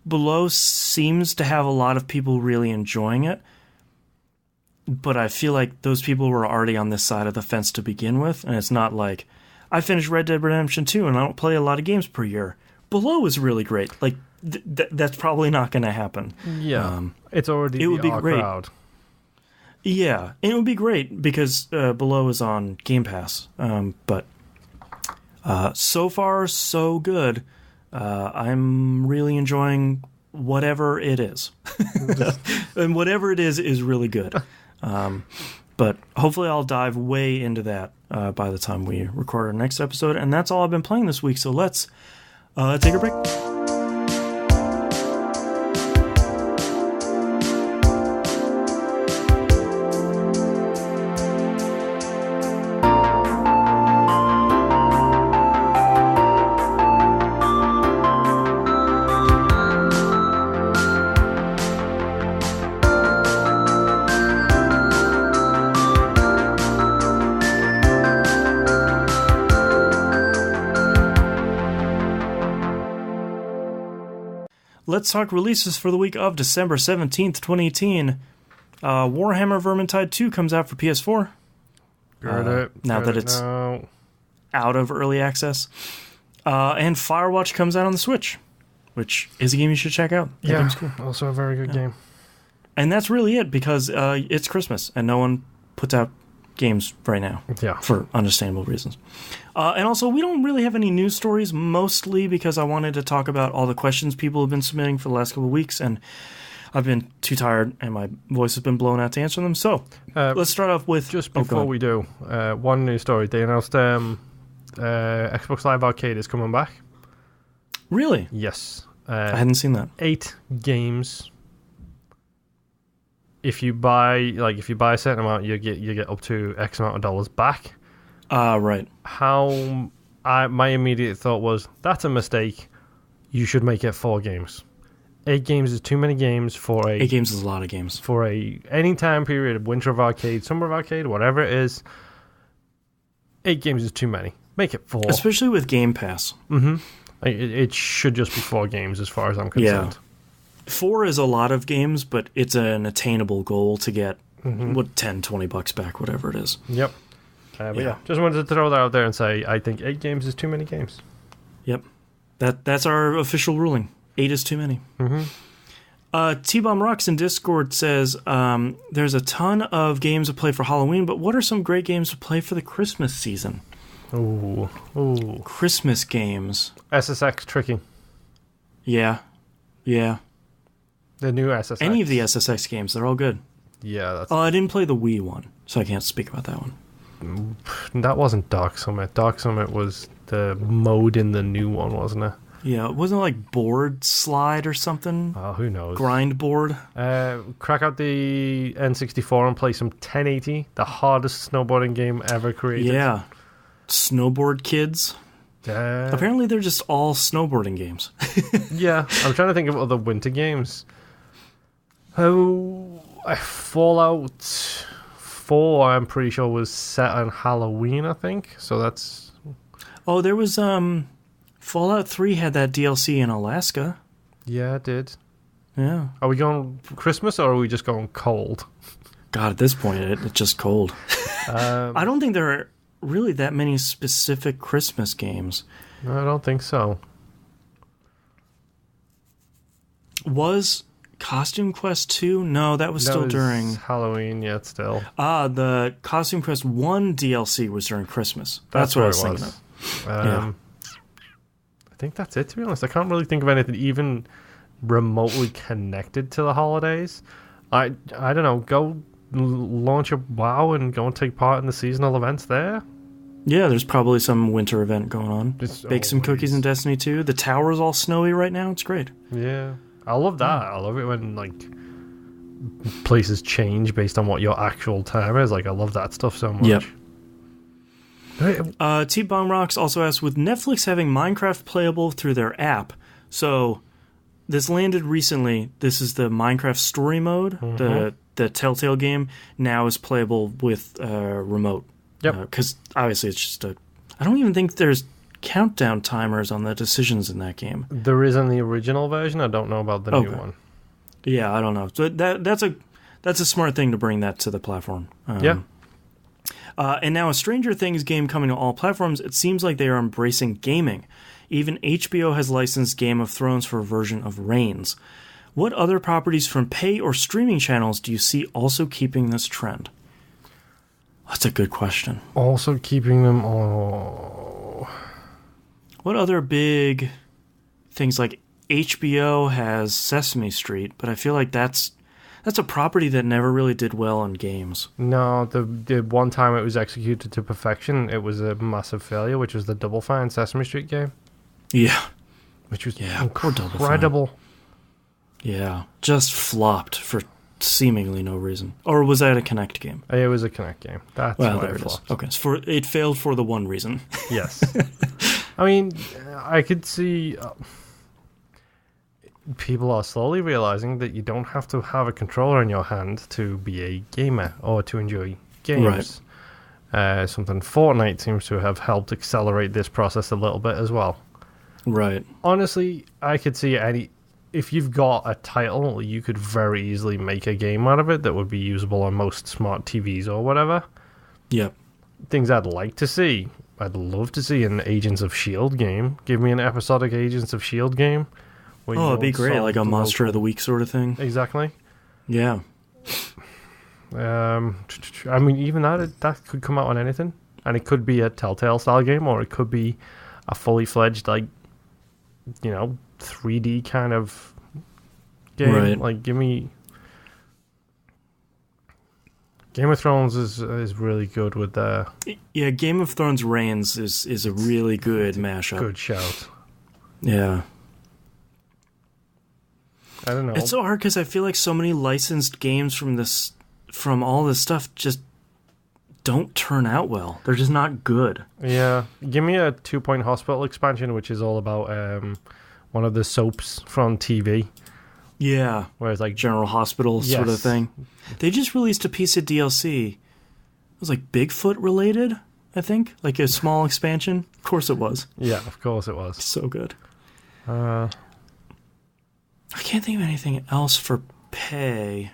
Below seems to have a lot of people really enjoying it, but I feel like those people were already on this side of the fence to begin with, and it's not like, I finished Red Dead Redemption 2, and I don't play a lot of games per year. Below is really great. Like, that's probably not going to happen. Yeah, it's already it would be great. Crowd. Yeah, and it would be great because Below is on Game Pass. But so far, so good. I'm really enjoying whatever it is. And whatever it is really good. But hopefully I'll dive way into that by the time we record our next episode. And that's all I've been playing this week, so let's take a break. Let's talk releases for the week of December 17th, 2018. Warhammer Vermintide 2 comes out for PS4. Now that it's out of early access. And Firewatch comes out on the Switch, which is a game you should check out. That game's cool. Also a very good game. And that's really it, because it's Christmas, and no one puts out games right now. Yeah. For understandable reasons. And also, we don't really have any news stories, mostly because I wanted to talk about all the questions people have been submitting for the last couple of weeks, and I've been too tired, and my voice has been blown out to answer them. So, let's start off with... Just before we do, one news story. They announced Xbox Live Arcade is coming back. Really? Yes. I hadn't seen that. 8 games. If you buy a certain amount, you get up to X amount of dollars back. Right. My immediate thought was, that's a mistake. You should make it 4 games. 8 games is too many games for 8 games is a lot of games. For any time period, winter of arcade, summer of arcade, whatever it is. 8 games is too many. Make it 4. Especially with Game Pass. Mm-hmm. It should just be 4 games as far as I'm concerned. Yeah. 4 is a lot of games, but it's an attainable goal to get, $10, $20 back, whatever it is. Yep. But yeah, just wanted to throw that out there and say, I think 8 games is too many games. Yep. That's our official ruling. 8 is too many. Mm-hmm. T-Bomb Rocks in Discord says, there's a ton of games to play for Halloween, but what are some great games to play for the Christmas season? Ooh. Christmas games. SSX Tricky. Yeah. The new SSX. Any of the SSX games, they're all good. Yeah, that's... I didn't play the Wii one, so I can't speak about that one. That wasn't Dark Summit. Dark Summit was the mode in the new one, wasn't it? Yeah, wasn't it like Board Slide or something? Oh, who knows? Grind Board? Crack out the N64 and play some 1080, the hardest snowboarding game ever created. Yeah. Snowboard Kids? Apparently they're just all snowboarding games. Yeah, I'm trying to think of other winter games. Fallout 4, I'm pretty sure, was set on Halloween, I think. So that's... Oh, there was... Fallout 3 had that DLC in Alaska. Yeah, it did. Yeah. Are we going Christmas or are we just going cold? God, at this point, it's just cold. I don't think there are really that many specific Christmas games. No, I don't think so. Was Costume Quest 2? No, that was still during... Halloween, yet still. The Costume Quest 1 DLC was during Christmas. That's what I was thinking of. Yeah. I think that's it, to be honest. I can't really think of anything even remotely connected to the holidays. I don't know. Go launch a WoW and go and take part in the seasonal events there. Yeah, there's probably some winter event going on. Bake some cookies in Destiny 2. The tower's all snowy right now. It's great. Yeah. I love that. I love it when, places change based on what your actual time is. I love that stuff so much. Yep. T-Bomb Rocks also asked, with Netflix having Minecraft playable through their app, so this landed recently. This is the Minecraft story mode. The TellTale game now is playable with remote. Yep. Because obviously it's just I don't even think there's countdown timers on the decisions in that game. There is in the original version. I don't know about the new one. Yeah, I don't know. So that's a smart thing to bring that to the platform. Yeah. And now a Stranger Things game coming to all platforms, it seems like they are embracing gaming. Even HBO has licensed Game of Thrones for a version of Reigns. What other properties from pay or streaming channels do you see also keeping this trend? That's a good question. Also keeping them all... What other big things, like HBO has Sesame Street, but I feel like that's a property that never really did well on games. No, the one time it was executed to perfection, it was a massive failure, which was the Double Fine Sesame Street game. Yeah. Which was incredible. Yeah, just flopped for seemingly no reason. Or was that a Kinect game? It was a Kinect game. That's why it flopped. Okay, so it failed for the one reason. Yes. I mean, I could see... people are slowly realizing that you don't have to have a controller in your hand to be a gamer or to enjoy games. Right. Something Fortnite seems to have helped accelerate this process a little bit as well. Right. Honestly, I could see if you've got a title, you could very easily make a game out of it that would be usable on most smart TVs or whatever. Yep. Things I'd like to see. I'd love to see an Agents of S.H.I.E.L.D. game. Give me an episodic Agents of S.H.I.E.L.D. game. Oh, it'd be great, like a Monster of the Week sort of thing. Exactly. Yeah. I mean, even that could come out on anything, and it could be a TellTale style game, or it could be a fully fledged 3D kind of game. Right. Like, give me Game of Thrones is really good with the. Yeah, Game of Thrones Reigns is a really good mashup. Good shout. Yeah. I don't know. It's so hard because I feel like so many licensed games from all this stuff just don't turn out well. They're just not good. Yeah. Give me a 2 Point Hospital expansion, which is all about one of the soaps from TV. Yeah. Where it's like General Hospital sort of thing. They just released a piece of DLC. It was like Bigfoot related, I think. Like a small expansion. Of course it was. Yeah, of course it was. So good. I can't think of anything else for pay.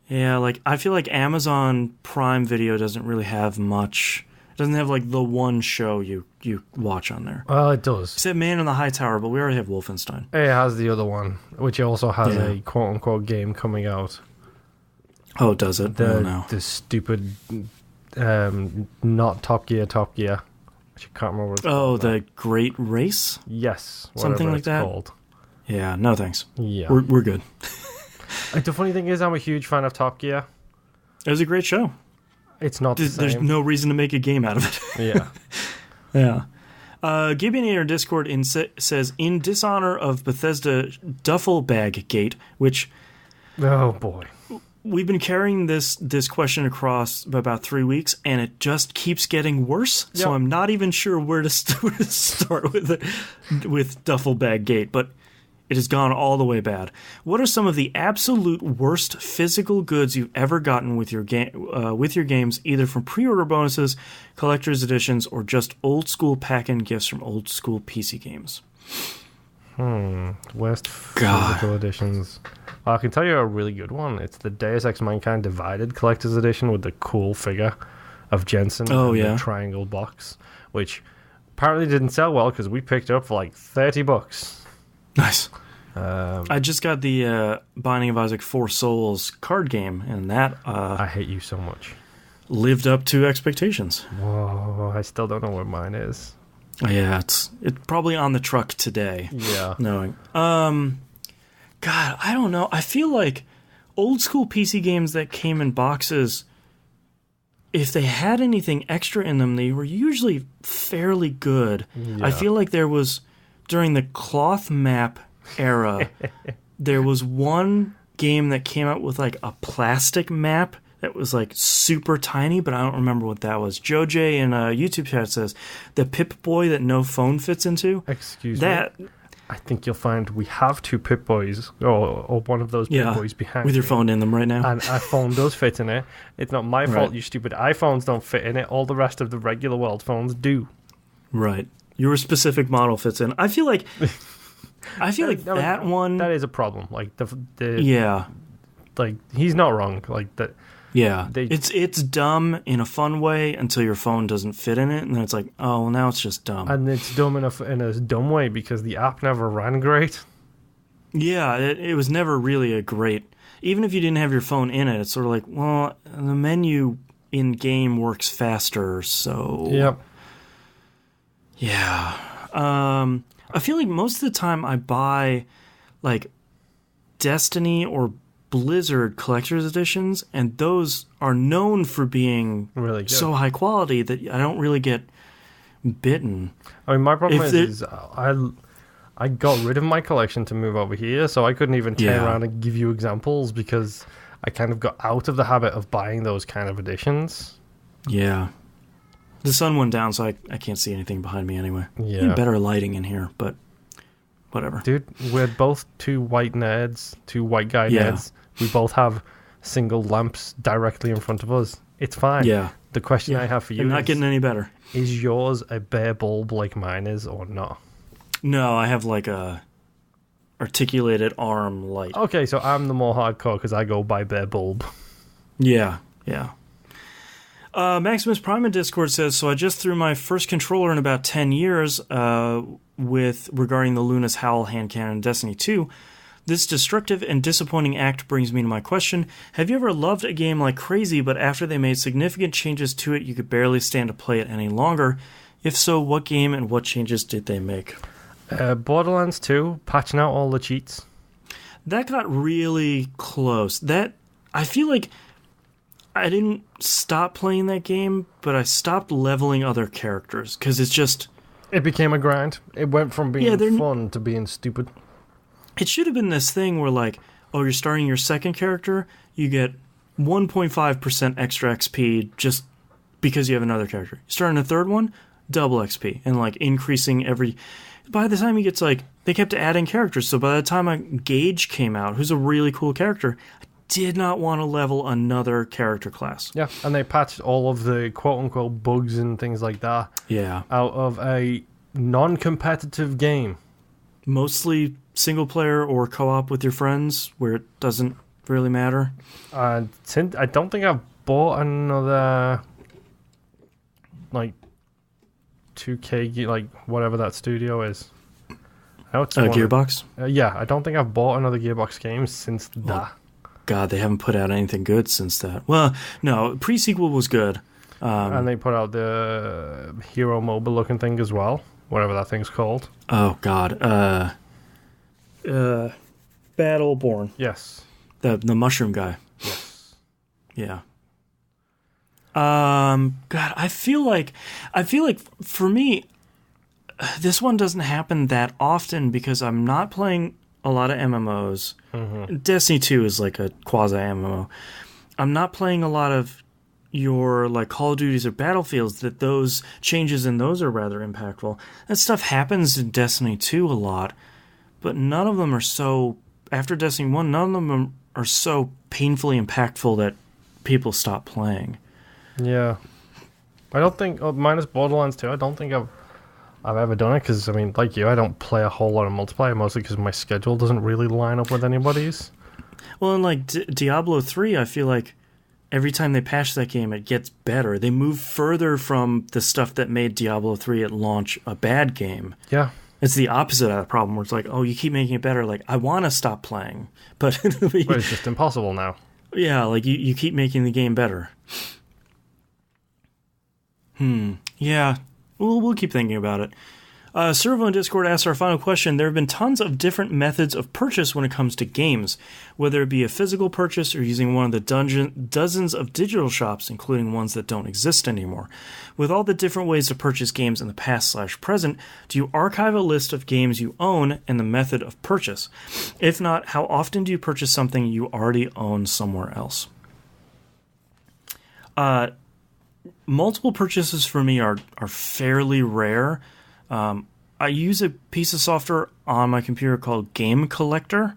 Yeah, like I feel like Amazon Prime Video doesn't really have much. It doesn't have like the one show you watch on there. Well, it does. Except Man in the High Tower, but we already have Wolfenstein. It has the other one, which also has a quote-unquote game coming out. Oh, does it? Oh, no. The stupid, not Top Gear, which I can't remember what it's called. The Great Race? Yes. Something like that? Called. Yeah, no thanks. Yeah. We're good. The funny thing is, I'm a huge fan of Top Gear. It was a great show. It's not the same. There's no reason to make a game out of it. Yeah. Yeah. Gibbon in our Discord says, in dishonor of Bethesda Duffel Bag Gate, which... Oh, boy. We've been carrying this question across about 3 weeks, and it just keeps getting worse. Yep. So I'm not even sure where to start with it, with Duffel Bag Gate, but it has gone all the way bad. What are some of the absolute worst physical goods you've ever gotten with your games, either from pre-order bonuses, collector's editions, or just old school pack-in gifts from old school PC games? Worst physical editions. Well, I can tell you a really good one. It's the Deus Ex Mankind Divided collector's edition with the cool figure of Jensen in the triangle box, which apparently didn't sell well because we picked it up for like $30. Nice. I just got the Binding of Isaac 4 Souls card game, and that I hate you so much. Lived up to expectations. Whoa, I still don't know where mine is. Yeah, it's probably on the truck today. Yeah. Knowing. God, I don't know. I feel like old school PC games that came in boxes, if they had anything extra in them, they were usually fairly good. Yeah. I feel like there was, during the cloth map era, there was one game that came out with like a plastic map that was like super tiny, but I don't remember what that was. Joe J in a YouTube chat says, the Pip-Boy that no phone fits into. Excuse me. I think you'll find we have two Pip-Boys, or one of those Pip-Boys behind with your phone in them right now. And our phone does fit in it. It's not my fault you stupid iPhones don't fit in it. All the rest of the regular world phones do. Right. Your specific model fits in. I feel like that one... That is a problem. Like, like, he's not wrong. Like, that... Yeah, it's dumb in a fun way until your phone doesn't fit in it, and then it's like, oh, well, now it's just dumb. And it's dumb in a dumb way because the app never ran great. Yeah, it was never really a great... Even if you didn't have your phone in it, it's sort of like, well, the menu in-game works faster, so... Yep. Yeah. I feel like most of the time I buy, like, Destiny or Blizzard collector's editions, and those are known for being really good. So high quality that I don't really get bitten. I mean, my problem is I got rid of my collection to move over here, so I couldn't even turn around and give you examples because I kind of got out of the habit of buying those kind of editions. Yeah. The sun went down, so I can't see anything behind me anyway. Yeah. Better lighting in here, but whatever. Dude, we're both two white nerds, two white guy nerds. We both have single lamps directly in front of us. It's fine. Yeah. The question I have for you is... not getting any better. Is yours a bare bulb like mine is or not? No, I have like a articulated arm light. Okay, so I'm the more hardcore because I go by bare bulb. Yeah. Maximus Prime in Discord says, so I just threw my first controller in about 10 years regarding the Luna's Howl hand cannon in Destiny 2. This destructive and disappointing act brings me to my question. Have you ever loved a game like crazy, but after they made significant changes to it, you could barely stand to play it any longer? If so, what game and what changes did they make? Borderlands 2, patching out all the cheats. That got really close. I feel like I didn't stop playing that game, but I stopped leveling other characters, because it's just... It became a grind. It went from being fun to being stupid. It should have been this thing where, like, oh, you're starting your second character, you get 1.5% extra XP just because you have another character. You're starting a third one, double XP, and, like, increasing every... By the time he gets, like... They kept adding characters, so by the time Gage came out, who's a really cool character, I did not want to level another character class. Yeah, and they patched all of the quote-unquote bugs and things like that out of a non-competitive game. Mostly single-player or co-op with your friends, where it doesn't really matter. I don't think I've bought another, like, 2K, like, whatever that studio is. Gearbox? Yeah, I don't think I've bought another Gearbox game since that. God, they haven't put out anything good since that. Well, no, pre-sequel was good. And they put out the Hero MOBA looking thing as well, whatever that thing's called. Oh, God. Battleborn. Yes. The mushroom guy. Yes. Yeah. God, I feel like for me, this one doesn't happen that often because I'm not playing a lot of MMOs. Mm-hmm. Destiny 2 is like a quasi-MMO. I'm not playing a lot of your like Call of Duties or Battlefields, that those changes in those are rather impactful. That stuff happens in Destiny 2 a lot, but none of them are so... After Destiny 1, none of them are so painfully impactful that people stop playing. Yeah. I don't think... minus Borderlands 2, I don't think I've ever done it, because, I mean, like you, I don't play a whole lot of multiplayer, mostly because my schedule doesn't really line up with anybody's. Well, in, like, Diablo 3, I feel like every time they patch that game, it gets better. They move further from the stuff that made Diablo 3 at launch a bad game. Yeah. It's the opposite of that problem, where it's like, oh, you keep making it better. Like, I want to stop playing, but... But it's just impossible now. Yeah, like, you keep making the game better. Yeah. We'll keep thinking about it. Servo in Discord asks our final question. There have been tons of different methods of purchase when it comes to games, whether it be a physical purchase or using one of the dozens of digital shops, including ones that don't exist anymore. With all the different ways to purchase games in the past/present, do you archive a list of games you own and the method of purchase? If not, how often do you purchase something you already own somewhere else? Multiple purchases for me are fairly rare. I use a piece of software on my computer called Game Collector.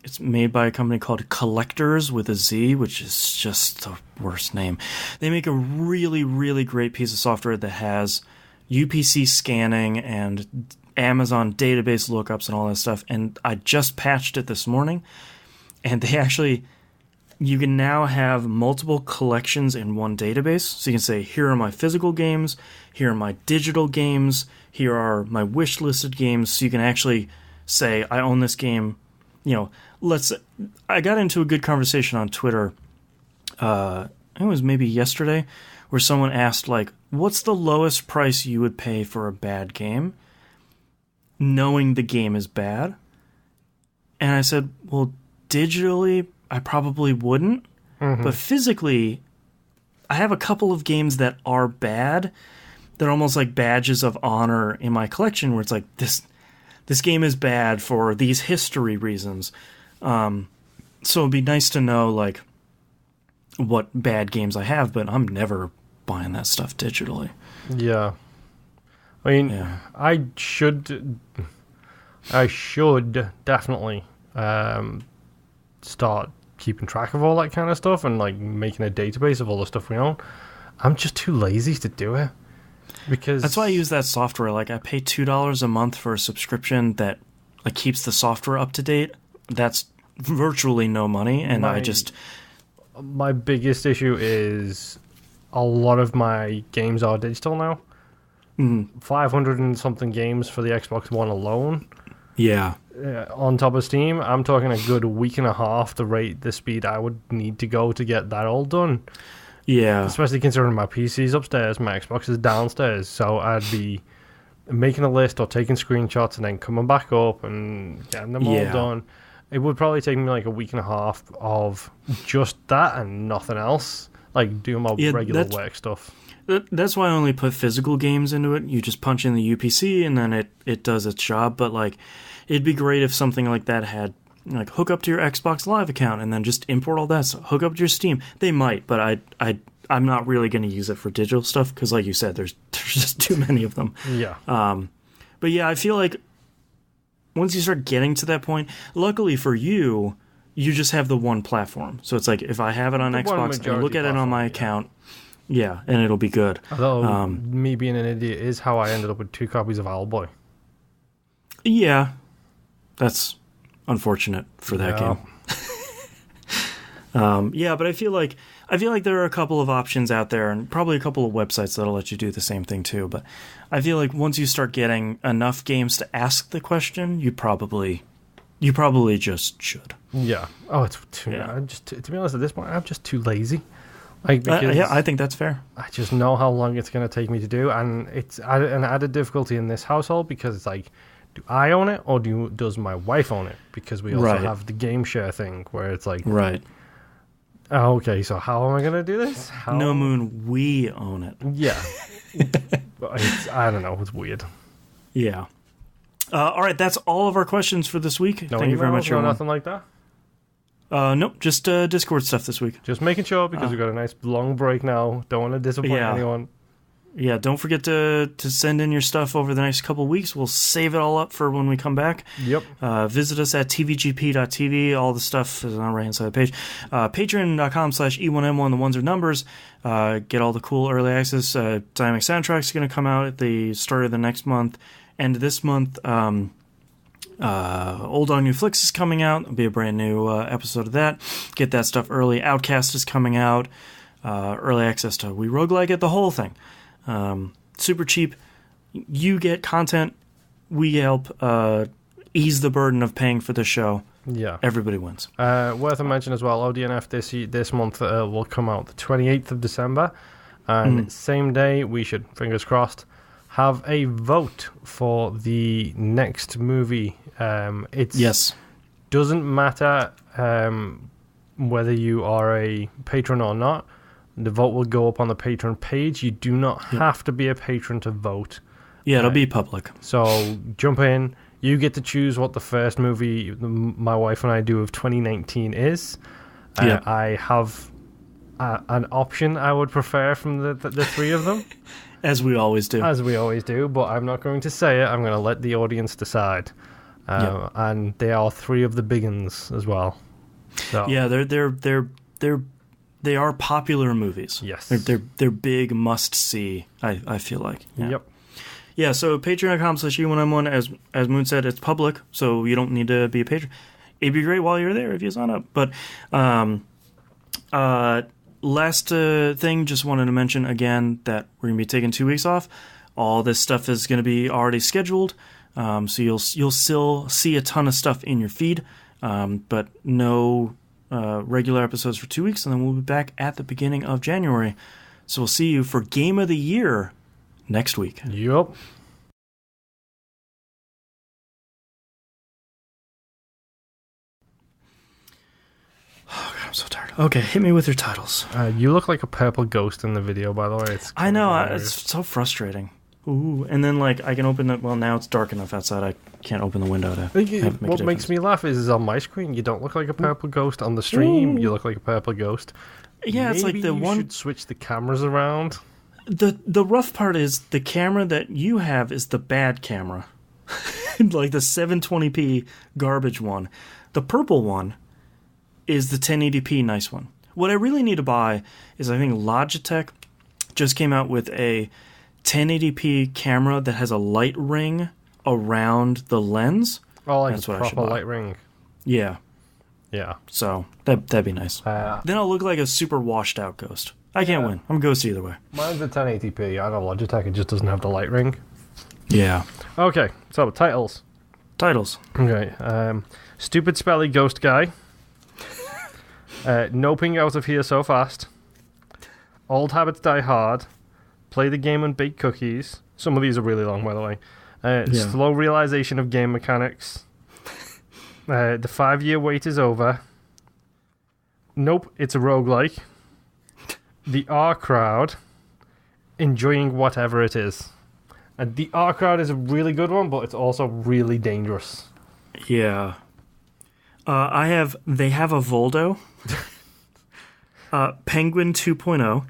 It's made by a company called Collectors with a Z, which is just the worst name. They make a really, really great piece of software that has UPC scanning and Amazon database lookups and all that stuff. And I just patched it this morning, and they actually... You can now have multiple collections in one database. So you can say, here are my physical games, here are my digital games, here are my wish-listed games. So you can actually say, I own this game. You know, I got into a good conversation on Twitter, I think it was maybe yesterday, where someone asked, like, what's the lowest price you would pay for a bad game, knowing the game is bad? And I said, well, digitally... I probably wouldn't, but physically, I have a couple of games that are bad. They're almost like badges of honor in my collection, where it's like, this game is bad for these history reasons. So it'd be nice to know, like, what bad games I have, but I'm never buying that stuff digitally. Yeah. I mean, I should definitely start keeping track of all that kind of stuff and like making a database of all the stuff we own. I'm just too lazy to do it, because that's why I use that software. Like, I pay $2 a month for a subscription that like keeps the software up to date. That's virtually no money, and my biggest issue is a lot of my games are digital now. 500 and something games for the Xbox One alone. Yeah. on top of Steam, I'm talking a good week and a half the rate, the speed I would need to go to get that all done. Yeah. Especially considering my PC's upstairs, my Xbox is downstairs, so I'd be making a list or taking screenshots and then coming back up and getting them all done. It would probably take me like a week and a half of just that and nothing else, like doing my regular work stuff. That's why I only put physical games into it. You just punch in the UPC and then it does its job. But like, it'd be great if something like that had like hook up to your Xbox Live account and then just import all that stuff. Hook up to your Steam. They might, but I'm not really going to use it for digital stuff because, like you said, there's just too many of them. Yeah. But yeah, I feel like once you start getting to that point, luckily for you, you just have the one platform. So it's like if I have it on Xbox and look at it on my account. Yeah, and it'll be good. Although, me being an idiot is how I ended up with 2 copies of Owlboy. Yeah, that's unfortunate for that game. Yeah, but I feel like there are a couple of options out there, and probably a couple of websites that'll let you do the same thing too. But I feel like once you start getting enough games to ask the question, you probably just should. Yeah. Oh, it's too. Yeah. To be honest, at this point, I'm just too lazy. Like, yeah, I think that's fair. I just know how long it's going to take me to do, and it's an added difficulty in this household because it's like, do I own it or does my wife own it? Because we also have the game share thing where it's like, right. Oh, okay, so how am I going to do this? No Moon, we own it. Yeah. I don't know. It's weird. Yeah. All right, that's all of our questions for this week. No Thank you very much. No, nothing like that? Nope, just Discord stuff this week. Just making sure because we've got a nice long break now. Don't want to disappoint anyone. Yeah, don't forget to send in your stuff over the next couple of weeks. We'll save it all up for when we come back. Yep. Visit us at tvgp.tv. All the stuff is on the right-hand side of the page. Patreon.com/E1M1, the ones are numbers. Get all the cool early access. Dynamic Soundtracks are going to come out at the start of the next month. And this month, Old on New Flicks is coming out. There'll be a brand new episode of that. Get that stuff early. Outcast is coming out. Early access to We Roguelike It, the whole thing. Super cheap. You get content. We help ease the burden of paying for the show. Yeah. Everybody wins. Worth a mention as well, ODNF this month will come out the 28th of December. And same day, we should, fingers crossed, have a vote for the next movie. Doesn't matter whether you are a patron or not. The vote will go up on the patron page. You do not have to be a patron to vote. Yeah, it'll be public. So jump in. You get to choose what the first movie my wife and I do of 2019 is. I have an option I would prefer from the three of them. As we always do. As we always do, but I'm not going to say it. I'm going to let the audience decide. And they are 3 of the big uns as well. So. Yeah, they are popular movies. Yes. They're big must-see, I feel like. Yeah. Yep. Yeah, so patreon.com/E1M1, as Moon said, it's public, so you don't need to be a patron. It'd be great while you're there if you sign up. But last thing, just wanted to mention again that we're going to be taking 2 weeks off. All this stuff is going to be already scheduled, so you'll still see a ton of stuff in your feed, but no regular episodes for 2 weeks, and then we'll be back at the beginning of January. So we'll see you for Game of the Year next week. Yup. Oh, God, I'm so tired. Okay, hit me with your titles. You look like a purple ghost in the video, by the way. I know, it's so frustrating. Ooh, and then I can open it. Well, now it's dark enough outside. I can't open the window to. What makes me laugh is on my screen you don't look like a purple ghost. On the stream, you look like a purple ghost. Yeah, it's like the one. Should switch the cameras around. The rough part is the camera that you have is the bad camera, like the 720p garbage one. The purple one is the 1080p nice one. What I really need to buy is I think Logitech just came out with a 1080p camera that has a light ring around the lens. Oh, like a proper light ring. Yeah. Yeah. So that'd be nice. Then I'll look like a super washed out ghost. I can't win. I'm a ghost either way. Mine's a 1080p. I know Logitech, it just doesn't have the light ring. Yeah. Okay, so titles. Titles. Okay. Stupid Spelly Ghost Guy. Noping Out of Here So Fast. Old Habits Die Hard. Play the Game and Bake Cookies. Some of these are really long, by the way. Slow Realization of Game Mechanics. The 5-year wait is over. Nope, it's a roguelike. The R Crowd. Enjoying Whatever It Is. And the R Crowd is a really good one, but it's also really dangerous. Yeah. They have a Voldo. Penguin 2.0.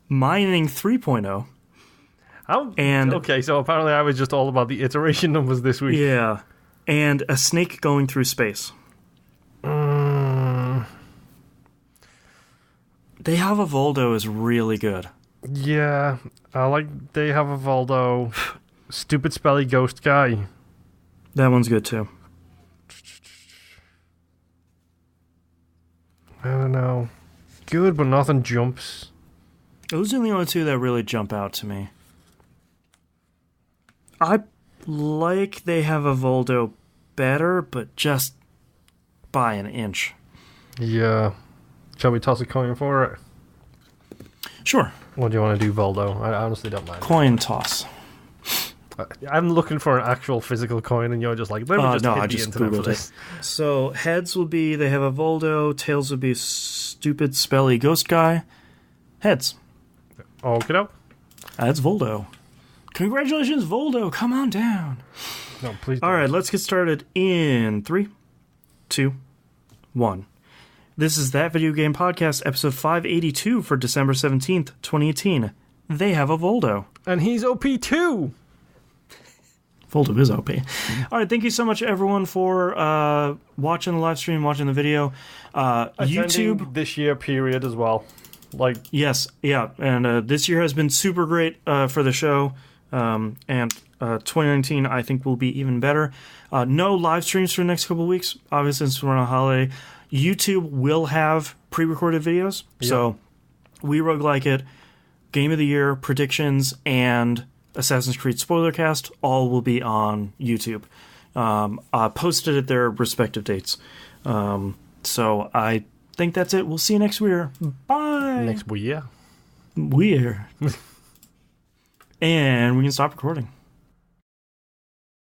Mining 3.0. Okay, so apparently I was just all about the iteration numbers this week. Yeah. And a snake going through space. They have a Voldo is really good. Yeah, I like They Have a Voldo. Stupid Spelly Ghost Guy. That one's good too. I don't know. Good, but nothing jumps. Those are the only two that really jump out to me. I like They Have a Voldo better, but just by an inch. Yeah. Shall we toss a coin for it? Sure. What do you want to do, Voldo? I honestly don't mind. Coin toss. I'm looking for an actual physical coin, and you're just like, let me just hit the internet for this. So heads will be They Have a Voldo. Tails would be Stupid Spelly Ghost Guy. Heads. Okay, no. That's Voldo. Congratulations, Voldo. Come on down. No, please don't. All right, let's get started in 3, 2, 1. This is That Video Game Podcast, episode 582 for December 17th, 2018. They have a Voldo. And he's OP too. Voldo is OP. All right, thank you so much, everyone, for watching the live stream, watching the video. YouTube this year period as well. Yes, yeah, and this year has been super great for the show, and 2019 I think will be even better. No live streams for the next couple of weeks, obviously since we're on a holiday. YouTube will have pre-recorded videos, so We Roguelike It, Game of the Year, predictions, and Assassin's Creed Spoiler Cast all will be on YouTube, posted at their respective dates. So I think that's it. We'll see you next year. Bye. Next year. Weird. And we can stop recording.